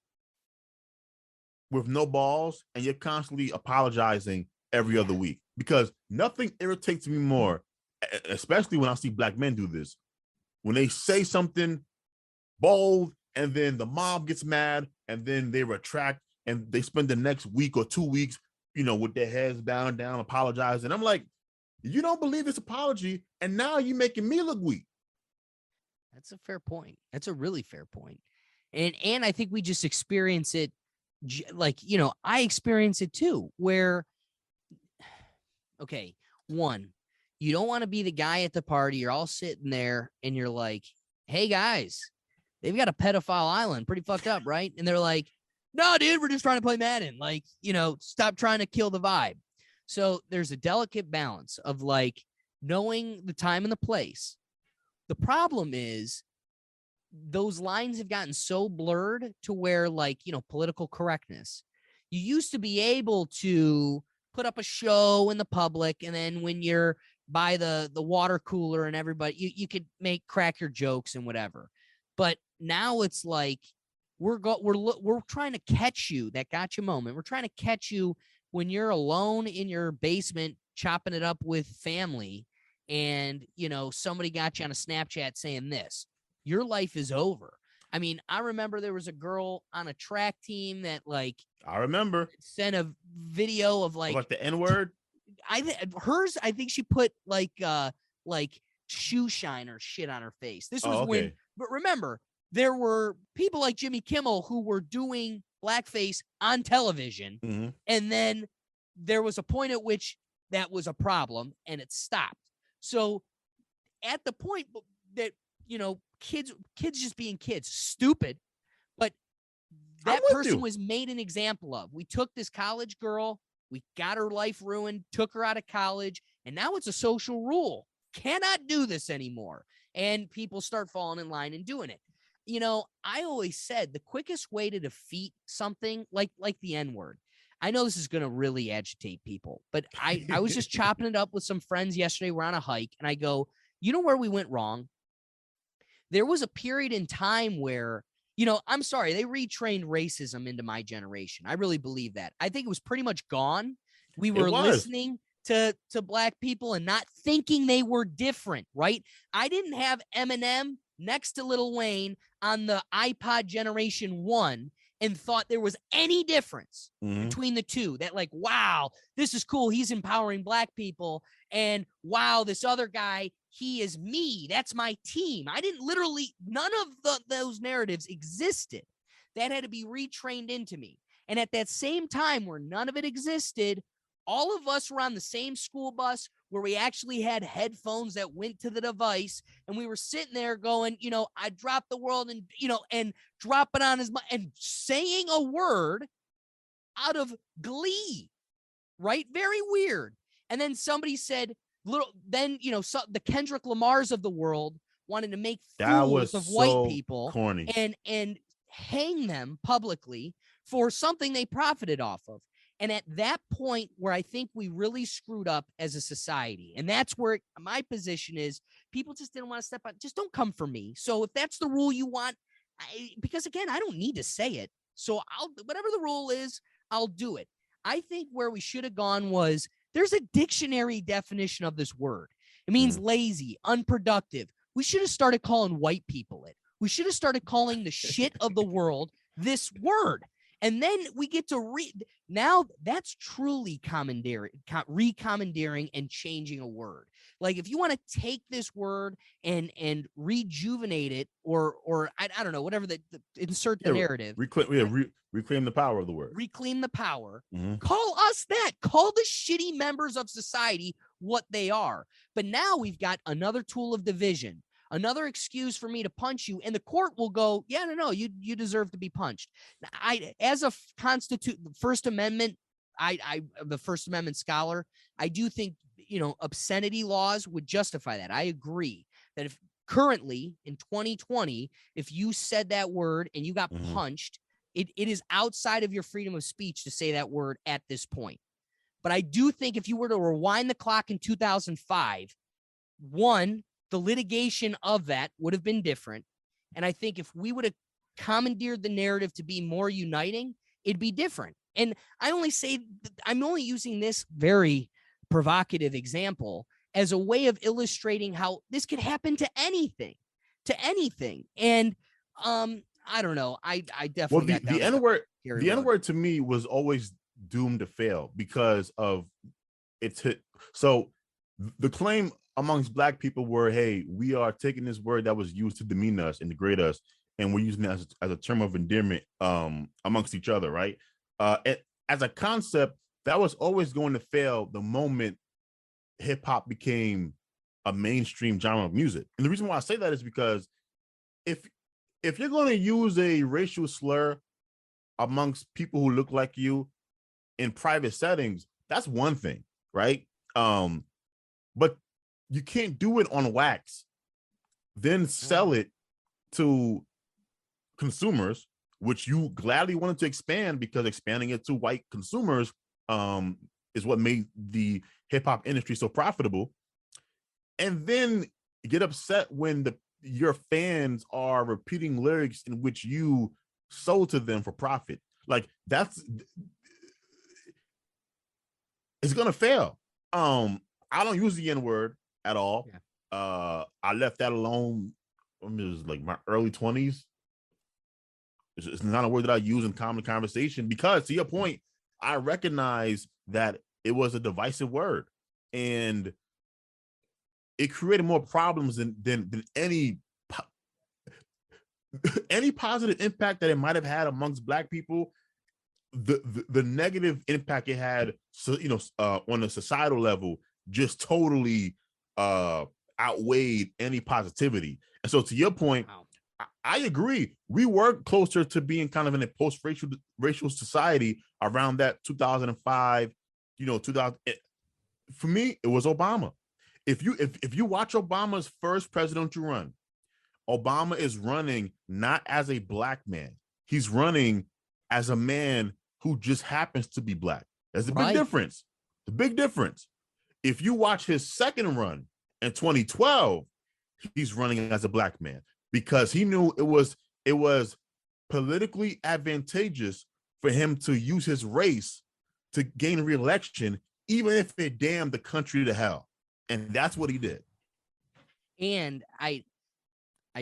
with no balls and you're constantly apologizing every other week, because nothing irritates me more, especially when I see black men do this, when they say something bold and then the mob gets mad and then they retract and they spend the next week or 2 weeks, with their heads bowed down, apologizing. I'm like, you don't believe this apology and now you're making me look weak. That's a fair point. That's a really fair point. And I think we just experience it like, I experience it too, where, okay, one, you don't want to be the guy at the party. You're all sitting there and you're like, hey guys, they've got a pedophile island, pretty fucked up, right? And they're like, no, dude, we're just trying to play Madden. Like, stop trying to kill the vibe. So there's a delicate balance of like, knowing the time and the place. The problem is those lines have gotten so blurred to where, like, political correctness. You used to be able to put up a show in the public, and then when you're by the water cooler and everybody, you could crack your jokes and whatever. But now it's like we're trying to catch you, that gotcha moment. We're trying to catch you when you're alone in your basement chopping it up with family, and somebody got you on a Snapchat saying this. Your life is over. I mean, I remember there was a girl on a track team that, like, I remember, sent a video of like the N-word. I think she put like shoe shine or shit on her face. This was when, but remember, there were people like Jimmy Kimmel who were doing blackface on television, and then there was a point at which that was a problem and it stopped. So at the point that kids just being kids, stupid, but that person was made an example of. We took this college girl, we got her life ruined, took her out of college, and now it's a social rule. Cannot do this anymore. And people start falling in line and doing it. I always said the quickest way to defeat something like the N-word. I know this is going to really agitate people, but I was just chopping it up with some friends yesterday. We're on a hike, and I go, you know where we went wrong? There was a period in time where, I'm sorry, they retrained racism into my generation. I really believe that. I think it was pretty much gone. We were listening to black people and not thinking they were different, right? I didn't have Eminem next to Lil Wayne on the iPod Generation 1 and thought there was any difference between the two. That, like, wow, this is cool. He's empowering black people. And wow, this other guy, he is me. That's my team. I didn't none of those narratives existed. That had to be retrained into me. And at that same time where none of it existed, all of us were on the same school bus where we actually had headphones that went to the device, and we were sitting there going, I dropped the world and, and drop it on his mind and saying a word out of glee, right? Very weird. And then somebody said, the Kendrick Lamars of the world wanted to make fools of white people corny. and hang them publicly for something they profited off of. And at that point where I think we really screwed up as a society, and that's where my position is, people just didn't want to step out. Just don't come for me. So if that's the rule you want, because again, I don't need to say it. So whatever the rule is, I'll do it. I think where we should have gone was, there's a dictionary definition of this word. It means lazy, unproductive. We should have started calling white people it. We should have started calling the shit of the world this word. And then we get to read. Now that's truly recommandeering and changing a word. Like, if you want to take this word and rejuvenate it, or I don't know, whatever the insert the narrative. Reclaim the power of the word. Reclaim the power. Call us that. Call the shitty members of society what they are. But now we've got another tool of division. Another excuse for me to punch you, and the court will go, yeah, no, you deserve to be punched. As a First Amendment, the First Amendment scholar, I do think, obscenity laws would justify that. I agree that if currently in 2020, if you said that word and you got punched, it is outside of your freedom of speech to say that word at this point. But I do think if you were to rewind the clock in 2005, the litigation of that would have been different. And I think if we would have commandeered the narrative to be more uniting, it'd be different. And I'm only using this very provocative example as a way of illustrating how this could happen to anything. And I don't know. I definitely the N-word to me was always doomed to fail because of its hit. So the claim amongst black people were, hey, we are taking this word that was used to demean us and degrade us, and we're using it as a term of endearment amongst each other, right? As a concept, that was always going to fail the moment hip-hop became a mainstream genre of music. And the reason why I say that is because if you're going to use a racial slur amongst people who look like you in private settings, that's one thing, right? But you can't do it on wax, then sell it to consumers, which you gladly wanted to expand because expanding it to white consumers is what made the hip hop industry so profitable. And then get upset when your fans are repeating lyrics in which you sold to them for profit. Like it's gonna fail. I don't use the N-word at all. Yeah. I left that alone. I mean, it was like my early 20s. It's not a word that I use in common conversation because, to your point, I recognize that it was a divisive word, and it created more problems than any positive impact that it might have had amongst Black people. The negative impact it had, so on a societal level, just totally outweighed any positivity. And so, to your point, wow, I agree. We were closer to being kind of in a post-racial society around that 2005, 2000. For me, it was Obama. If you watch Obama's first presidential run, Obama is running not as a Black man. He's running as a man who just happens to be Black. There's a big difference. The big difference. If you watch his second run in 2012, he's running as a Black man because he knew it was politically advantageous for him to use his race to gain re-election, even if it damned the country to hell. And that's what he did. And I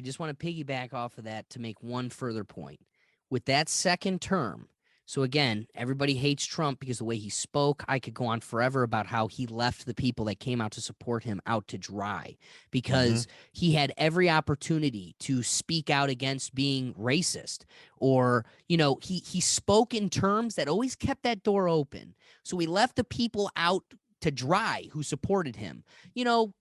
just want to piggyback off of that to make one further point. With that second term, so again, everybody hates Trump because the way he spoke. I could go on forever about how he left the people that came out to support him out to dry because he had every opportunity to speak out against being racist, or, he spoke in terms that always kept that door open. So he left the people out to dry who supported him. The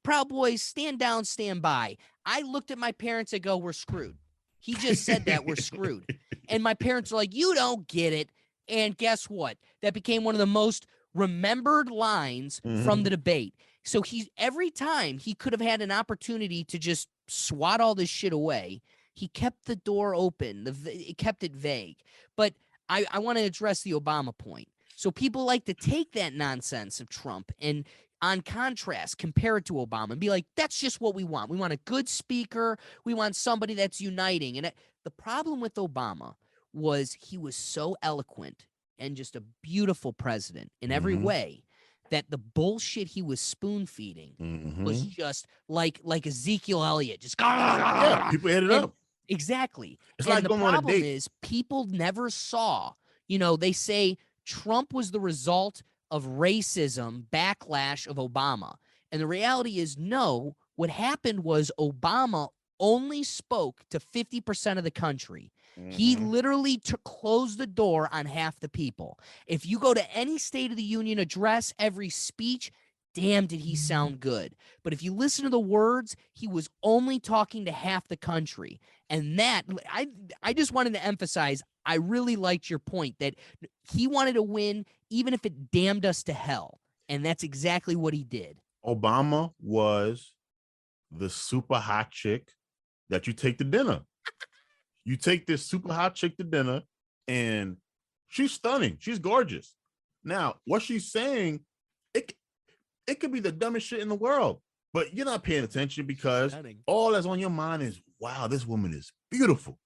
Proud Boys, stand down, stand by. I looked at my parents and go, we're screwed. He just said that, we're screwed. And my parents are like, you don't get it. And guess what? That became one of the most remembered lines from the debate. So every time he could have had an opportunity to just swat all this shit away, he kept the door open. It kept it vague. But I want to address the Obama point. So people like to take that nonsense of Trump and, on contrast, compare it to Obama and be like, that's just what we want. We want a good speaker. We want somebody that's uniting. And the problem with Obama was he was so eloquent and just a beautiful president in every way that the bullshit he was spoon feeding was just like Ezekiel Elliott. Just people ate it up. Exactly. It's like going on a date. The problem is people never saw, they say Trump was the result of racism backlash of Obama. And the reality is, no, what happened was Obama only spoke to 50% of the country. He literally closed the door on half the people. If you go to any State of the Union address, every speech, damn, did he sound good. But if you listen to the words, he was only talking to half the country. And that, I just wanted to emphasize, I really liked your point that he wanted to win even if it damned us to hell. And that's exactly what he did. Obama was the super hot chick that you take to dinner. You take this super hot chick to dinner and she's stunning. She's gorgeous. Now, what she's saying, it could be the dumbest shit in the world, but you're not paying attention because all that's on your mind is, wow, this woman is beautiful.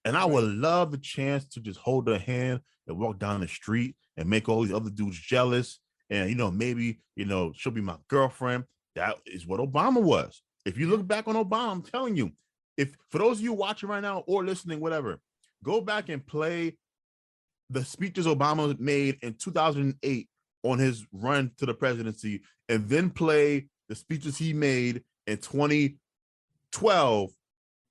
And I would love the chance to just hold her hand and walk down the street and make all these other dudes jealous. And, maybe, she'll be my girlfriend. That is what Obama was. If you look back on Obama, I'm telling you, for those of you watching right now or listening, whatever, go back and play the speeches Obama made in 2008 on his run to the presidency, and then play the speeches he made in 2012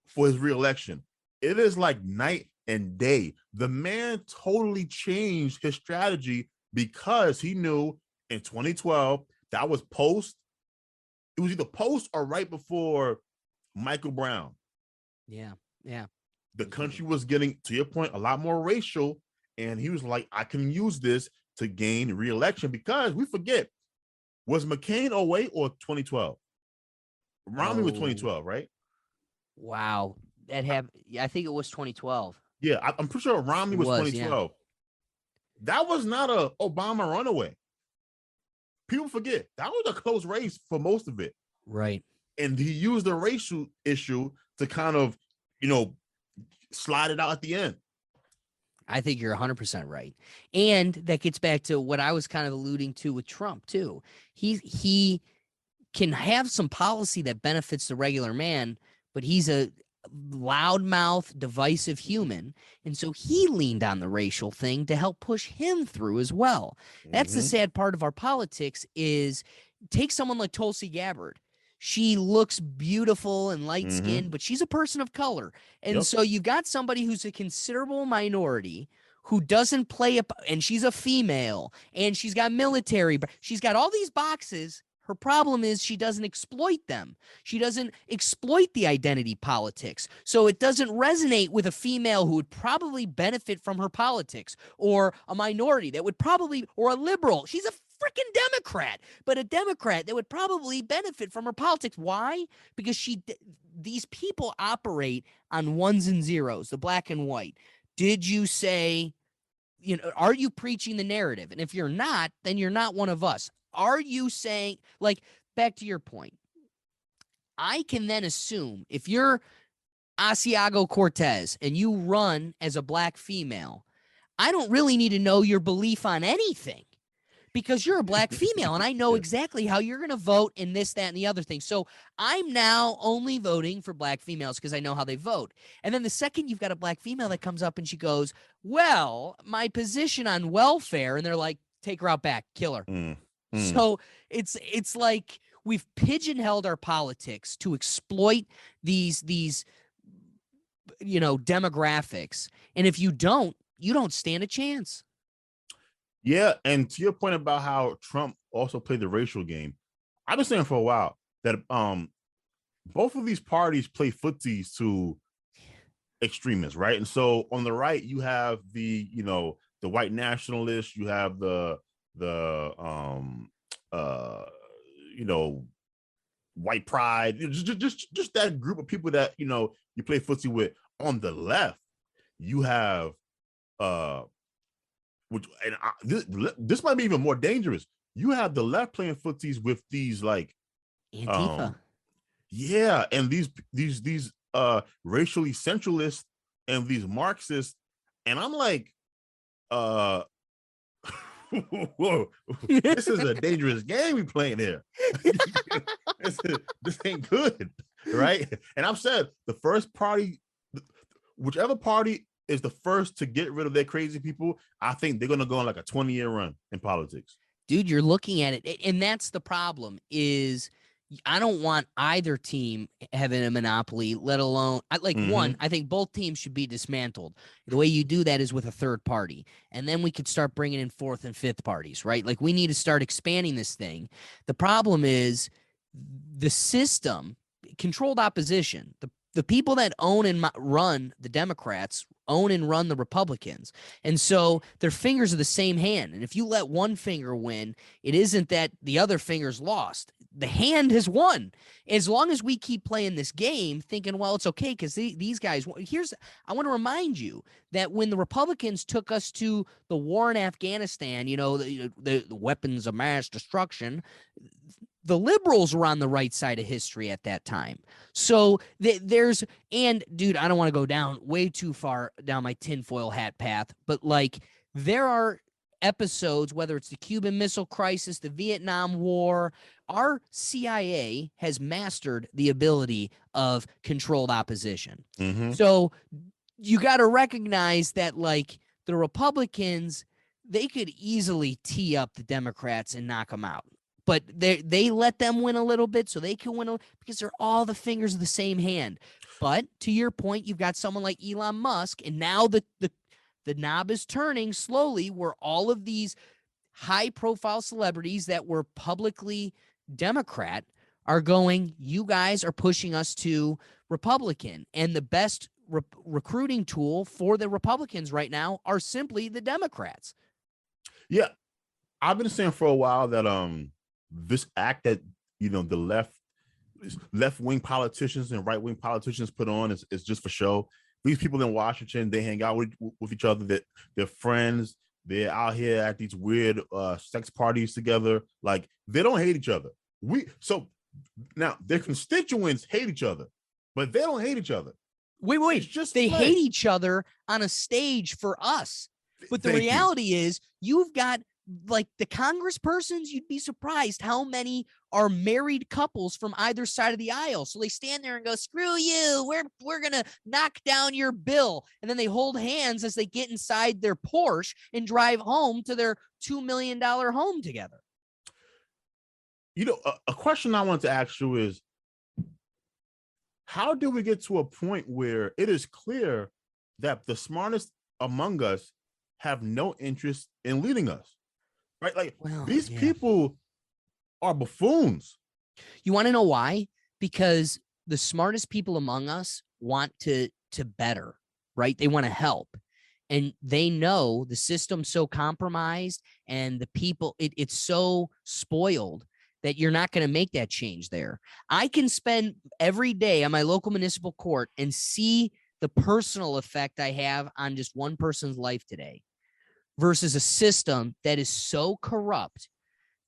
for his reelection. It is like night and day. The man totally changed his strategy because he knew in 2012 that was it was either post or right before Michael Brown. Yeah. The country was getting, to your point, a lot more racial, and he was like, I can use this to gain re-election, because we forget Was McCain 08 or 2012? Romney was Oh. 2012, right? Wow. I think it was 2012. Yeah, I'm pretty sure Romney was 2012. Yeah. That was not a Obama runaway. People forget that was a close race for most of it. Right. And he used the racial issue to kind of, slide it out at the end. I think you're 100% right. And that gets back to what I was kind of alluding to with Trump too. He can have some policy that benefits the regular man, but he's a loudmouth, divisive human. And so he leaned on the racial thing to help push him through as well. That's the sad part of our politics is take someone like Tulsi Gabbard. She looks beautiful and light-skinned, but she's a person of color. And so you've got somebody who's a considerable minority who doesn't play and she's a female, and she's got military, but she's got all these boxes. Her problem is she doesn't exploit them. She doesn't exploit the identity politics. So it doesn't resonate with a female who would probably benefit from her politics, or a minority that would probably, or a liberal. She's a freaking Democrat, but a Democrat that would probably benefit from her politics. Why? Because these people operate on ones and zeros, the black and white. Did you say, are you preaching the narrative? And if you're not, then you're not one of us. Are you saying, like, back to your point, I can then assume if you're Asiago Cortez and you run as a black female, I don't really need to know your belief on anything because you're a black female and I know exactly how you're going to vote in this, that, and the other thing. So I'm now only voting for black females because I know how they vote. And then the second you've got a black female that comes up and she goes, well, my position on welfare, and they're like, take her out back, kill her. So it's like we've pigeonholed our politics to exploit these demographics. And if you don't stand a chance. Yeah, and to your point about how Trump also played the racial game, I've been saying for a while that both of these parties play footsies to extremists, right? And so on the right, you have the white nationalists, you have the white pride, just that group of people that you play footsie with. On the left, you have this might be even more dangerous. You have the left playing footsies with these like Antifa. And these racially centralists and these Marxists, and I'm like, whoa, this is a dangerous game we playing here. This ain't good, right? And I've said the first party, whichever party is the first to get rid of their crazy people, I think they're gonna go on like a 20-year run in politics. Dude, you're looking at it, and that's the problem. Is I don't want either team having a monopoly, let alone one. I think both teams should be dismantled. The way you do that is with a third party, and then we could start bringing in fourth and fifth parties, right? Like we need to start expanding this thing. The problem is the system, controlled opposition. The people that own and run the Democrats own and run the Republicans. And so their fingers are the same hand. And if you let one finger win, it isn't that the other finger's lost. The hand has won. As long as we keep playing this game thinking, well, it's okay because these guys, I want to remind you that when the Republicans took us to the war in Afghanistan, the weapons of mass destruction, the liberals were on the right side of history at that time. So dude, I don't want to go down way too far down my tinfoil hat path, but like there are episodes, whether it's the Cuban Missile Crisis, the Vietnam War, our CIA has mastered the ability of controlled opposition. So you got to recognize that like the Republicans, they could easily tee up the Democrats and knock them out. But they let them win a little bit so they can win because they're all the fingers of the same hand. But to your point, you've got someone like Elon Musk, and now the knob is turning slowly where all of these high-profile celebrities that were publicly Democrat are going, you guys are pushing us to Republican. And the best recruiting tool for the Republicans right now are simply the Democrats. Yeah. I've been saying for a while that this act that the left wing politicians and right wing politicians put on is just for show. These people in Washington, they hang out with each other. That they're friends. They're out here at these weird sex parties together. Like, they don't hate each other. So now their constituents hate each other, but they don't hate each other. Wait. They hate each other on a stage for us. But the reality is, you've got, like, the congresspersons, you'd be surprised how many are married couples from either side of the aisle. So they stand there and go, screw you, we're going to knock down your bill. And then they hold hands as they get inside their Porsche and drive home to their $2 million home together. A question I want to ask you is, how do we get to a point where it is clear that the smartest among us have no interest in leading us? Right? Like, these people are buffoons. You want to know why? Because the smartest people among us want to better, right? They want to help. And they know the system's so compromised and the people, it's so spoiled that you're not going to make that change there. I can spend every day on my local municipal court and see the personal effect I have on just one person's life today versus a system that is so corrupt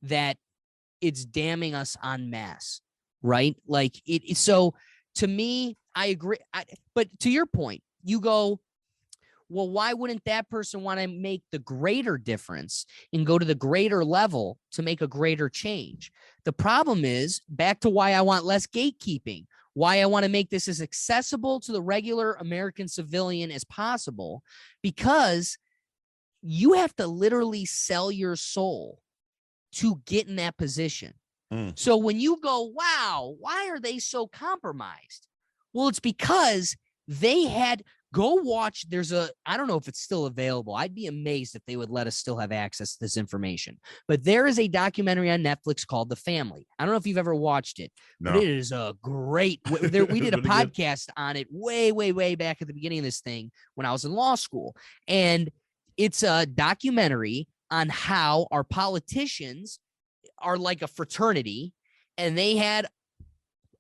that it's damning us en masse, right? Like, so to me, I agree. But to your point, you go, well, why wouldn't that person want to make the greater difference and go to the greater level to make a greater change? The problem is, back to why I want less gatekeeping, why I want to make this as accessible to the regular American civilian as possible, because you have to literally sell your soul to get in that position. So when you go, wow, why are they so compromised? Well, it's because they had, go watch, I don't know if it's still available. I'd be amazed if they would let us still have access to this information. But there is a documentary on Netflix called The Family. I don't know if you've ever watched it, but it is a great, we did a podcast on it way, way, way back at the beginning of this thing when I was in law school. And it's a documentary on how our politicians are like a fraternity, and they had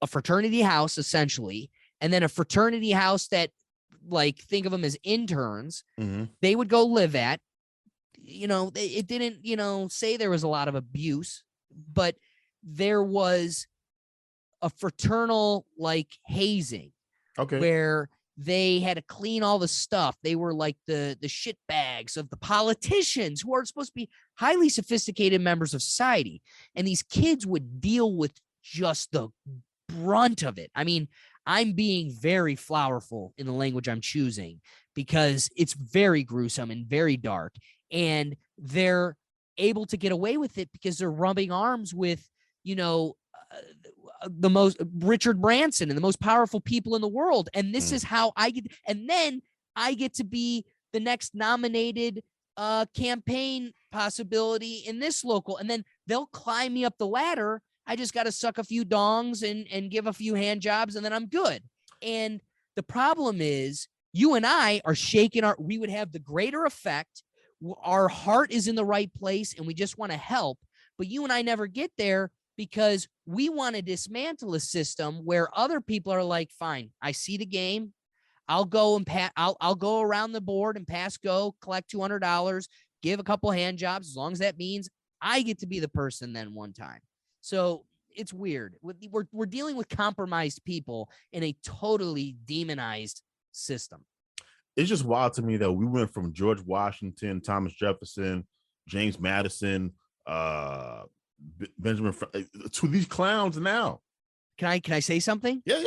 a fraternity house essentially, and then a fraternity house that, like, think of them as interns, they would go live at. It didn't, say there was a lot of abuse, but there was a fraternal, like, hazing, where they had to clean all the stuff. They were like the shit bags of the politicians who are supposed to be highly sophisticated members of society. And these kids would deal with just the brunt of it. I mean, I'm being very flowerful in the language I'm choosing because it's very gruesome and very dark. And they're able to get away with it because they're rubbing arms with, the most Richard Branson and the most powerful people in the world. And this is how I get, and then I get to be the next nominated campaign possibility in this local. And then they'll climb me up the ladder. I just got to suck a few dongs and give a few hand jobs, and then I'm good. And the problem is, you and I are we would have the greater effect. Our heart is in the right place and we just want to help. But you and I never get there because we want to dismantle a system where other people are like, fine, I see the game. I'll go and I'll go around the board and pass go, collect $200, give a couple hand jobs, as long as that means I get to be the person then one time. So it's weird. We're dealing with compromised people in a totally demonized system. It's just wild to me that we went from George Washington, Thomas Jefferson, James Madison, Benjamin to these clowns now. Can I say something? Yeah.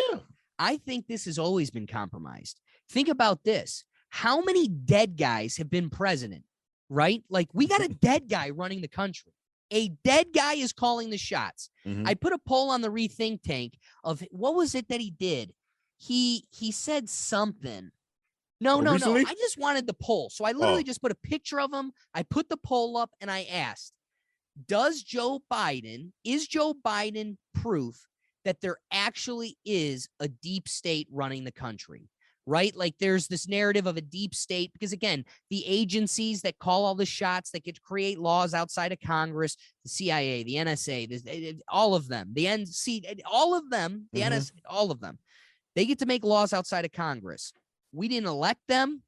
I think this has always been compromised. Think about this. How many dead guys have been president, right? Like, we got a dead guy running the country. A dead guy is calling the shots. I put a poll on the Rethink Tank of what was it that he did? He said something. No. I just wanted the poll. So I literally just put a picture of him. I put the poll up and I asked, is Joe Biden proof that there actually is a deep state running the country, right? Like there's this narrative of a deep state, because again, the agencies that call all the shots, that get to create laws outside of Congress, the CIA, the NSA, all of them, the NC, all of them, the NSA, all of them, they get to make laws outside of Congress. We didn't elect them.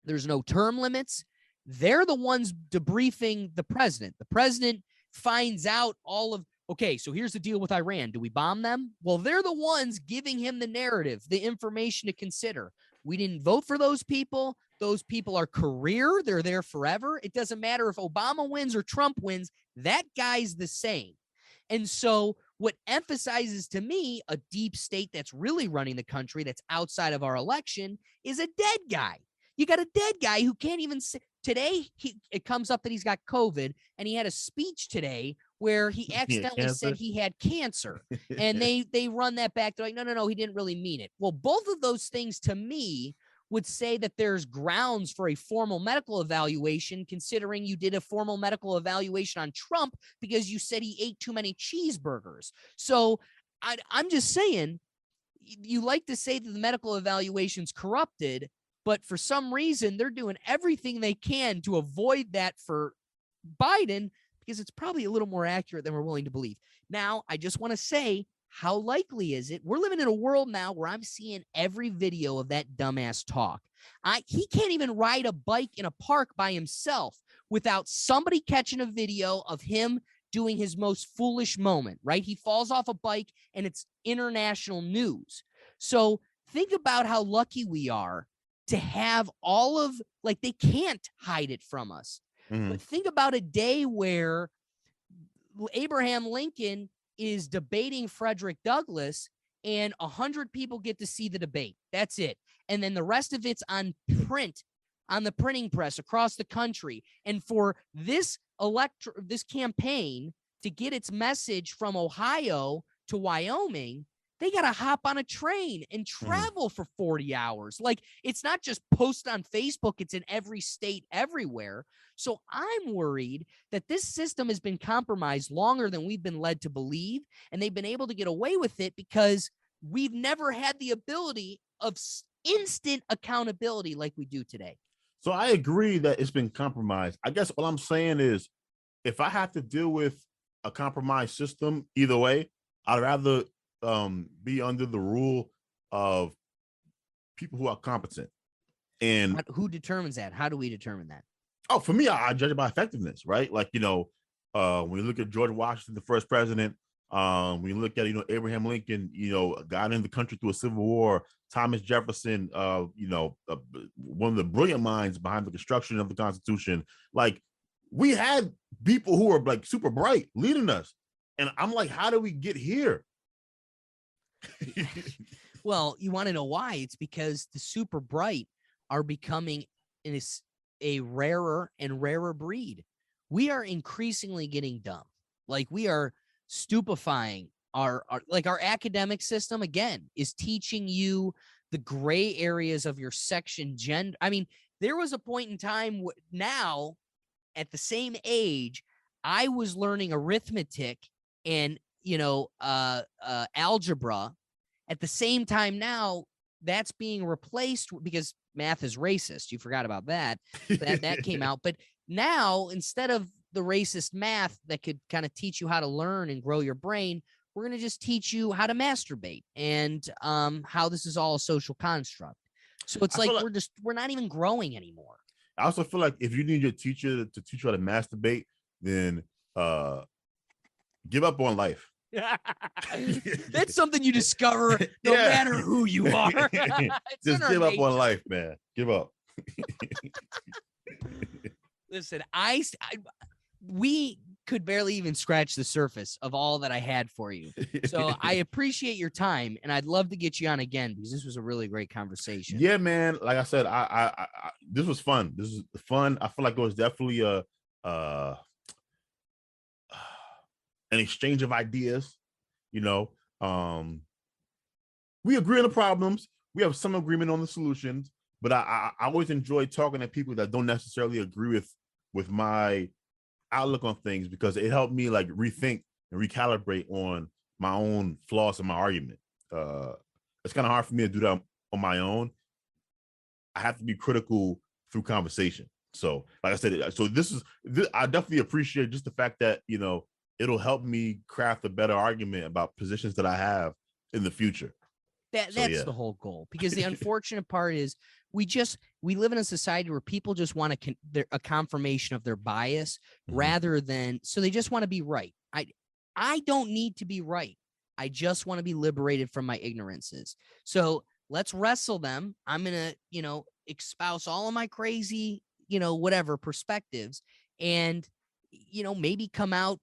There's no term limits. They're the ones debriefing the president. The president finds out all of, okay, so here's the deal with Iran. Do we bomb them? Well, they're the ones giving him the narrative, the information to consider. We didn't vote for those people. Those people are career. They're there forever. It doesn't matter if Obama wins or Trump wins. That guy's the same. And so what emphasizes to me a deep state that's really running the country, that's outside of our election, is a dead guy. You got a dead guy who can't even say. Today, it comes up that he's got COVID, and he had a speech today where he accidentally said he had cancer, and they run that back. They're like, no, he didn't really mean it. Well, both of those things to me would say that there's grounds for a formal medical evaluation, considering you did a formal medical evaluation on Trump because you said he ate too many cheeseburgers. So I'm just saying, you like to say that the medical evaluation's corrupted, but for some reason, they're doing everything they can to avoid that for Biden, because it's probably a little more accurate than we're willing to believe. Now, I just want to say, how likely is it? We're living in a world now where I'm seeing every video of that dumbass talk. He can't even ride a bike in a park by himself without somebody catching a video of him doing his most foolish moment, right? He falls off a bike and it's international news. So think about how lucky we are to have all of, like, they can't hide it from us. But think about a day where Abraham Lincoln is debating Frederick Douglass and 100 people get to see the debate. That's it. And then the rest of it's on print, on the printing press across the country. And for this campaign to get its message from Ohio to Wyoming, they got to hop on a train and travel for 40 hours. Like, it's not just post on Facebook. It's in every state, everywhere. So I'm worried that this system has been compromised longer than we've been led to believe. And they've been able to get away with it because we've never had the ability of instant accountability like we do today. So I agree that it's been compromised. I guess what I'm saying is, if I have to deal with a compromised system, either way, I'd rather be under the rule of people who are competent. And who determines that? How do we determine that? Oh, for me, I judge it by effectiveness, right? Like, when you look at George Washington, the first president, when you look at, Abraham Lincoln, got in the country through a civil war, Thomas Jefferson, one of the brilliant minds behind the construction of the Constitution. Like, we had people who were like super bright leading us. And I'm like, how do we get here? Well, you want to know why? It's because the super bright are becoming a rarer and rarer breed. We are increasingly getting dumb. Like, we are stupefying our academic system, again, is teaching you the gray areas of your section gender. I mean, there was a point in time now at the same age, I was learning arithmetic and, algebra. At the same time now, that's being replaced because math is racist. You forgot about that. That came out. But now, instead of the racist math that could kind of teach you how to learn and grow your brain, we're going to just teach you how to masturbate and how this is all a social construct. So it's like we're not even growing anymore. I also feel like if you need your teacher to teach you how to masturbate, then give up on life. That's something you discover no matter who you are. Just give up on life, man. Give up. Listen, we could barely even scratch the surface of all that I had for you. So I appreciate your time, and I'd love to get you on again because this was a really great conversation. Yeah, man. Like I said, I this was fun. This is fun. I feel like it was definitely an exchange of ideas. We agree on the problems. We have some agreement on the solutions, but I always enjoy talking to people that don't necessarily agree with my outlook on things, because it helped me like rethink and recalibrate on my own flaws in my argument. It's kind of hard for me to do that on my own. I have to be critical through conversation. So, like I said, so I definitely appreciate just the fact that, it'll help me craft a better argument about positions that I have in the future. That's the whole goal, because the unfortunate part is we live in a society where people just want a confirmation of their bias rather than, so they just want to be right. I don't need to be right. I just want to be liberated from my ignorances. So let's wrestle them. I'm going to, espouse all of my crazy, whatever perspectives, and, maybe come out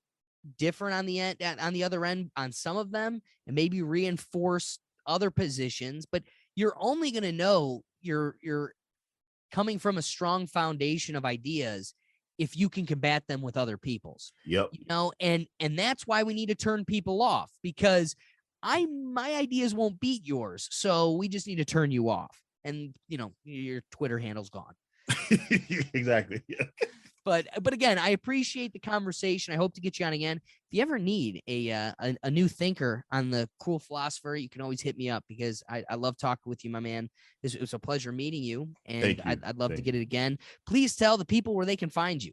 different on the other end on some of them, and maybe reinforce other positions. But you're only going to know you're coming from a strong foundation of ideas if you can combat them with other people's. Yep. And that's why we need to turn people off, because my ideas won't beat yours. So we just need to turn you off. And your Twitter handle's gone. Exactly. But again, I appreciate the conversation. I hope to get you on again. If you ever need a new thinker on the Cruel Philosopher, you can always hit me up, because I love talking with you, my man. It was a pleasure meeting you, and I'd love to get it again. Please tell the people where they can find you.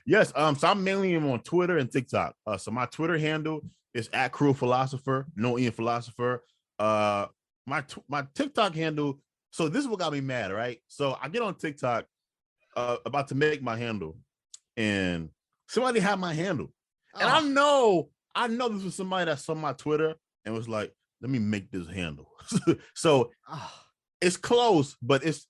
Yes. So I'm mainly on Twitter and TikTok. So my Twitter handle is at Cruel Philosopher, no Ian Philosopher. My TikTok handle. So this is what got me mad, right? So I get on TikTok, about to make my handle, and somebody had my handle. And I know this was somebody that saw my Twitter and was like, let me make this handle. So it's close, but it's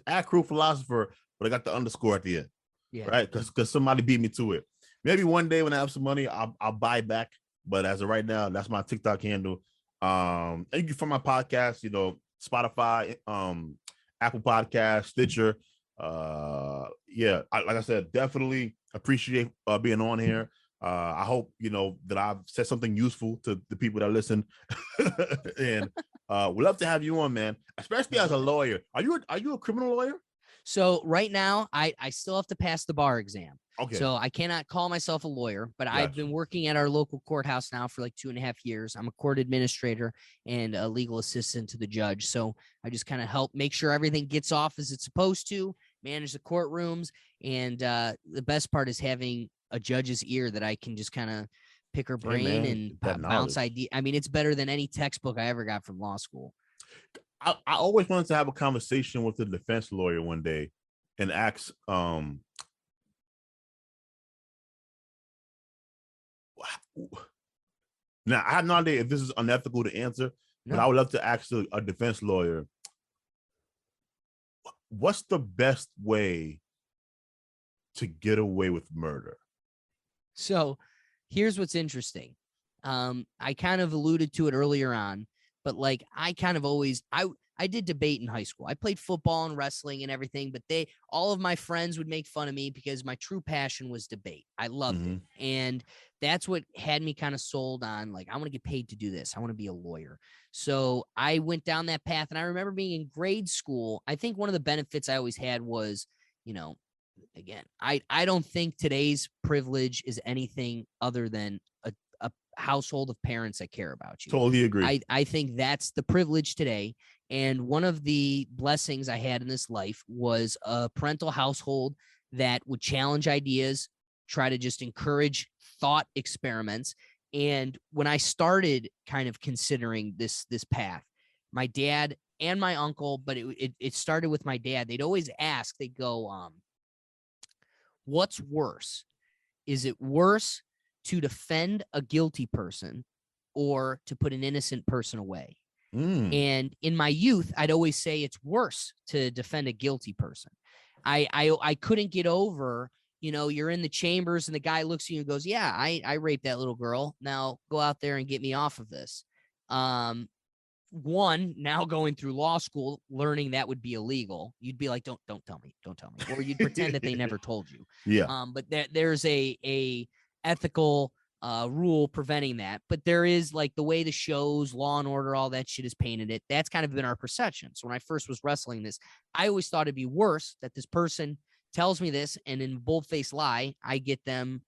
at Cruel Philosopher, but I got the underscore at the end. Yeah. Right? Because somebody beat me to it. Maybe one day when I have some money, I'll buy back. But as of right now, that's my TikTok handle. And you can find my podcast, Spotify, Apple Podcast, Stitcher. Like I said, definitely appreciate being on here. I hope that I've said something useful to the people that listen. And we'd love to have you on, man, especially as a lawyer. Are you a criminal lawyer? So right now I still have to pass the bar exam. Okay. So I cannot call myself a lawyer, but gotcha. I've been working at our local courthouse now for like 2.5 years. I'm a court administrator and a legal assistant to the judge. So I just kind of help make sure everything gets off as it's supposed to, manage the courtrooms. And the best part is having a judge's ear that I can just kind of pick her brain and bounce idea. I mean, it's better than any textbook I ever got from law school. I always wanted to have a conversation with a defense lawyer one day and ask, now I have no idea if this is unethical to answer, but I would love to ask a defense lawyer, what's the best way to get away with murder? So here's what's interesting. I kind of alluded to it earlier on, but like I kind of always, I did debate in high school. I played football and wrestling and everything, but all of my friends would make fun of me because my true passion was debate. I loved it. And that's what had me kind of sold on, like, I want to get paid to do this. I want to be a lawyer. So I went down that path. And I remember being in grade school. I think one of the benefits I always had was, again, I don't think today's privilege is anything other than a household of parents that care about you. Totally agree. I think that's the privilege today. And one of the blessings I had in this life was a parental household that would challenge ideas, try to just encourage thought experiments. And when I started kind of considering this path, my dad and my uncle, but it started with my dad, they'd always ask, they'd go, what's worse? Is it worse to defend a guilty person or to put an innocent person away? And in my youth, I'd always say it's worse to defend a guilty person. I couldn't get over, you're in the chambers and the guy looks at you and goes, yeah, I raped that little girl. Now go out there and get me off of this. One, now going through law school, learning that would be illegal. You'd be like, don't tell me. Or you'd pretend that they never told you. Yeah. But there's a ethical rule preventing that. But there is, like, the way the shows, Law and Order, all that shit is painted it. That's kind of been our perception. So when I first was wrestling this, I always thought it'd be worse that this person tells me this, and in boldface lie, I get them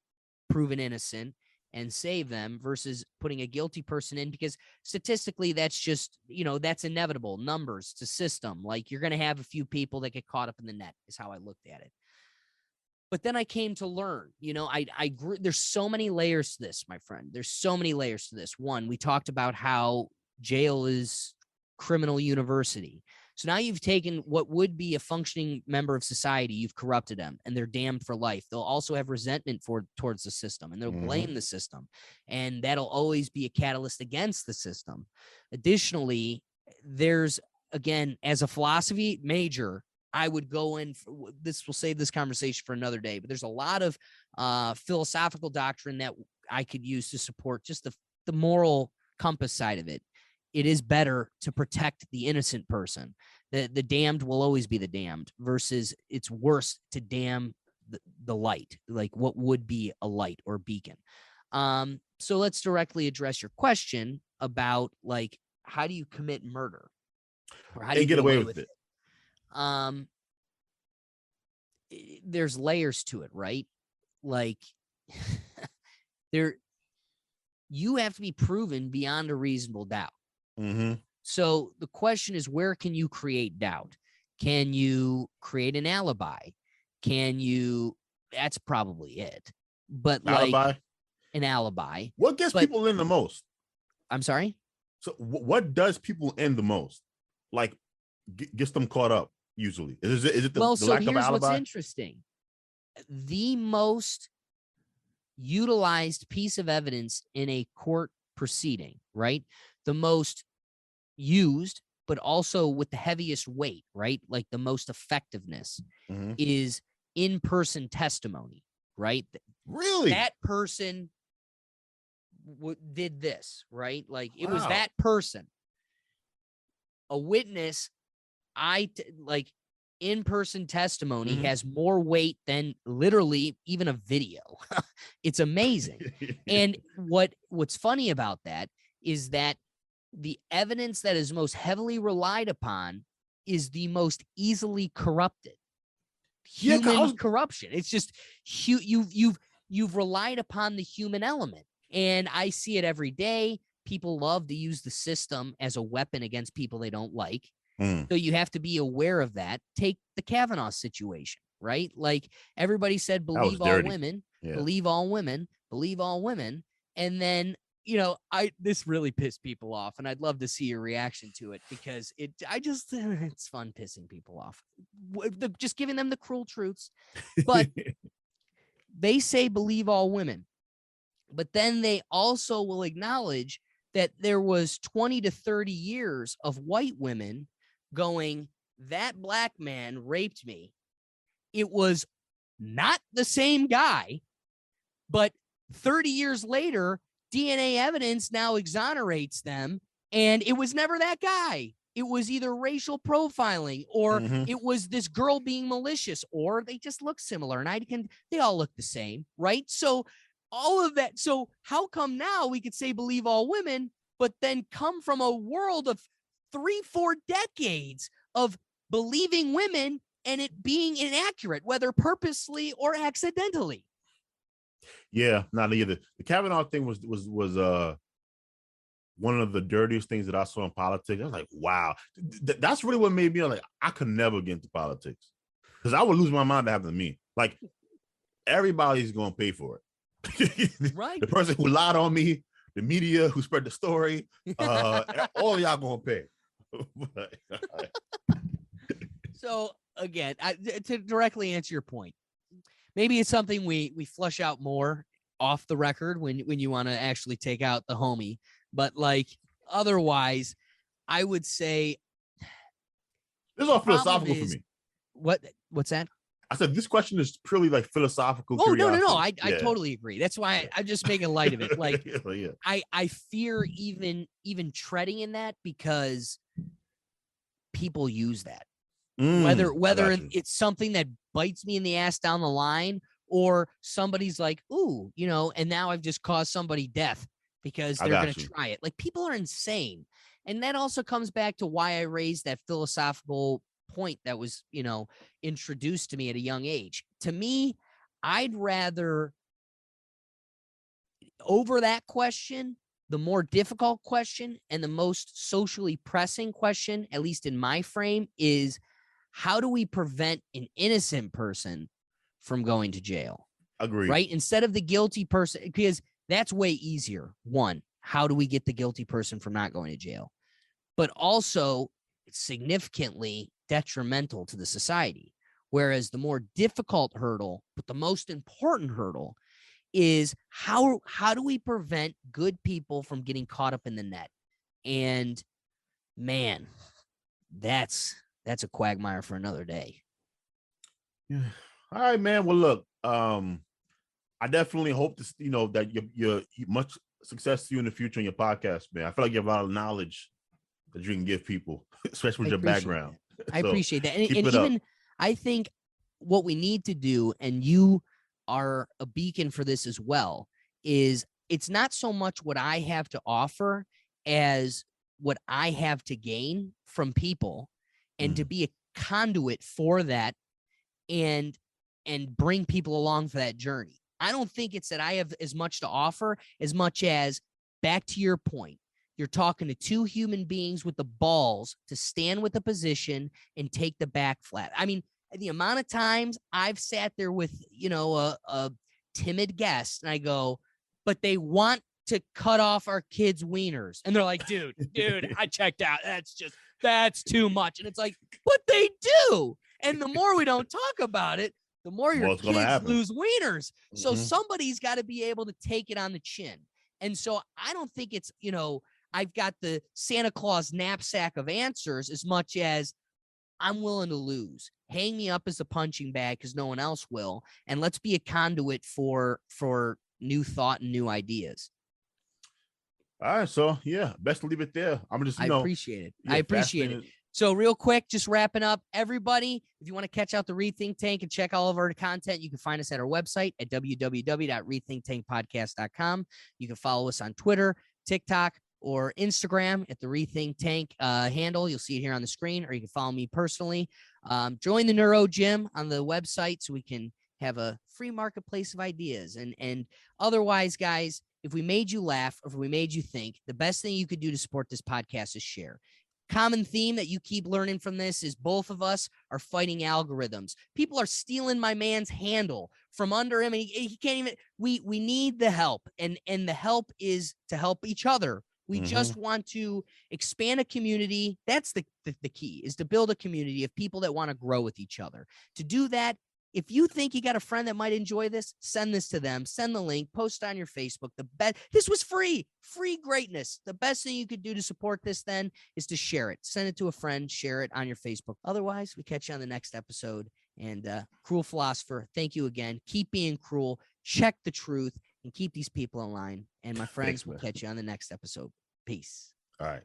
proven innocent. and save them versus putting a guilty person in, because statistically that's just, that's inevitable. Numbers to system. Like, you're going to have a few people that get caught up in the net is how I looked at it. But then I came to learn, I grew. There's so many layers to this, my friend. There's so many layers to this. One, we talked about how jail is criminal university. So now you've taken what would be a functioning member of society, you've corrupted them, and they're damned for life. They'll also have resentment towards the system, and they'll blame the system. And that'll always be a catalyst against the system. Additionally, there's, again, as a philosophy major, I would go in, this will save this conversation for another day, but there's a lot of philosophical doctrine that I could use to support just the moral compass side of it. It is better to protect the innocent person. The damned will always be the damned, versus it's worse to damn the light, like what would be a light or beacon. So let's directly address your question about, like, how do you commit murder, or how do you get away with it? There's layers to it, right? Like, you have to be proven beyond a reasonable doubt. So the question is, where can you create doubt? Can you create an alibi? That's probably it. But alibi? Like an alibi. What gets people in the most? I'm sorry? So what does people in the most? Like, gets them caught up usually? Is it the lack of alibi? Here's what's interesting. The most utilized piece of evidence in a court proceeding, right? The most used, but also with the heaviest weight, right? Like the most effectiveness is in-person testimony, right? Really? That person did this, right? Like, it was that person. A witness, like, in-person testimony has more weight than literally even a video. It's amazing. And what's funny about that is that the evidence that is most heavily relied upon is the most easily corrupted. Human corruption. It's just you've relied upon the human element, and I see it every day. People love to use the system as a weapon against people they don't like. So you have to be aware of that. Take the Kavanaugh situation, right? Like, everybody said, believe all women, believe all women, believe all women. And then, this really pissed people off, and I'd love to see your reaction to it, because it's fun pissing people off. Just giving them the cruel truths. But they say believe all women, but then they also will acknowledge that there was 20 to 30 years of white women going, that black man raped me. It was not the same guy, but 30 years later, DNA evidence now exonerates them, and it was never that guy. It was either racial profiling, or it was this girl being malicious, or they just look similar, and they all look the same, right? So all of that. So how come now we could say believe all women, but then come from a world of 3-4 decades of believing women and it being inaccurate, whether purposely or accidentally? Yeah, not either. The Kavanaugh thing was one of the dirtiest things that I saw in politics. I was like, wow, that's really what made me like, I could never get into politics, because I would lose my mind to happen to me. Like, everybody's going to pay for it. Right. The person who lied on me, the media who spread the story, all of y'all going to pay. So again, to directly answer your point, maybe it's something we flush out more off the record when you want to actually take out the homie. But like, otherwise, I would say this is all philosophical for me. What's that? I said this question is purely like philosophical. Oh, no. I totally agree. That's why I'm just making light of it. Like, yeah. I fear even treading in that, because people use that. Whether it's something that bites me in the ass down the line, or somebody's like, ooh, and now I've just caused somebody death because they're going to try it. Like, people are insane. And that also comes back to why I raised that philosophical point that was, introduced to me at a young age. To me, I'd rather over that question, the more difficult question and the most socially pressing question, at least in my frame, is how do we prevent an innocent person from going to jail? Agreed. Right? Instead of the guilty person, because that's way easier. One, how do we get the guilty person from not going to jail? But also, it's significantly detrimental to the society. Whereas the more difficult hurdle, but the most important hurdle, is how do we prevent good people from getting caught up in the net? And man, that's a quagmire for another day. Yeah. All right, man. Well, look, I definitely hope to, that you're much success to you in the future in your podcast, man. I feel like you have a lot of knowledge that you can give people, especially with your background. I appreciate that. And keep it even up. I think what we need to do, and you are a beacon for this as well, is it's not so much what I have to offer as what I have to gain from people, and to be a conduit for that and bring people along for that journey. I don't think it's that I have as much to offer as much as, back to your point, you're talking to two human beings with the balls to stand with a position and take the back flat. I mean, the amount of times I've sat there with, a timid guest and I go, but they want to cut off our kids' wieners. And they're like, dude, I checked out. That's too much. And it's like, but they do. And the more we don't talk about it, the more your kids lose wieners. So somebody's got to be able to take it on the chin. And so I don't think it's, I've got the Santa Claus knapsack of answers as much as I'm willing to lose. Hang me up as a punching bag because no one else will. And let's be a conduit for new thought and new ideas. All right. So, yeah, best to leave it there. I'm just, I appreciate it. Yeah, I appreciate it. So real quick, just wrapping up, everybody, if you want to catch out the Rethink Tank and check all of our content, you can find us at our website at www.rethinktankpodcast.com. You can follow us on Twitter, TikTok, or Instagram at the Rethink Tank handle. You'll see it here on the screen, or you can follow me personally. Join the Neuro Gym on the website so we can have a free marketplace of ideas. And otherwise, guys, if we made you laugh or if we made you think, the best thing you could do to support this podcast is share. Common theme that you keep learning from this is both of us are fighting algorithms. People are stealing my man's handle from under him, and he can't even. We need the help, and the help is to help each other. We just want to expand a community. That's the key, is to build a community of people that want to grow with each other. To do that, if you think you got a friend that might enjoy this, send this to them. Send the link. Post on your Facebook. This was free greatness. The best thing you could do to support this then is to share it. Send it to a friend. Share it on your Facebook. Otherwise, we catch you on the next episode. And Cruel Philosopher, thank you again. Keep being cruel. Check the truth and keep these people in line. And my friends, we'll catch you on the next episode. Peace. All right.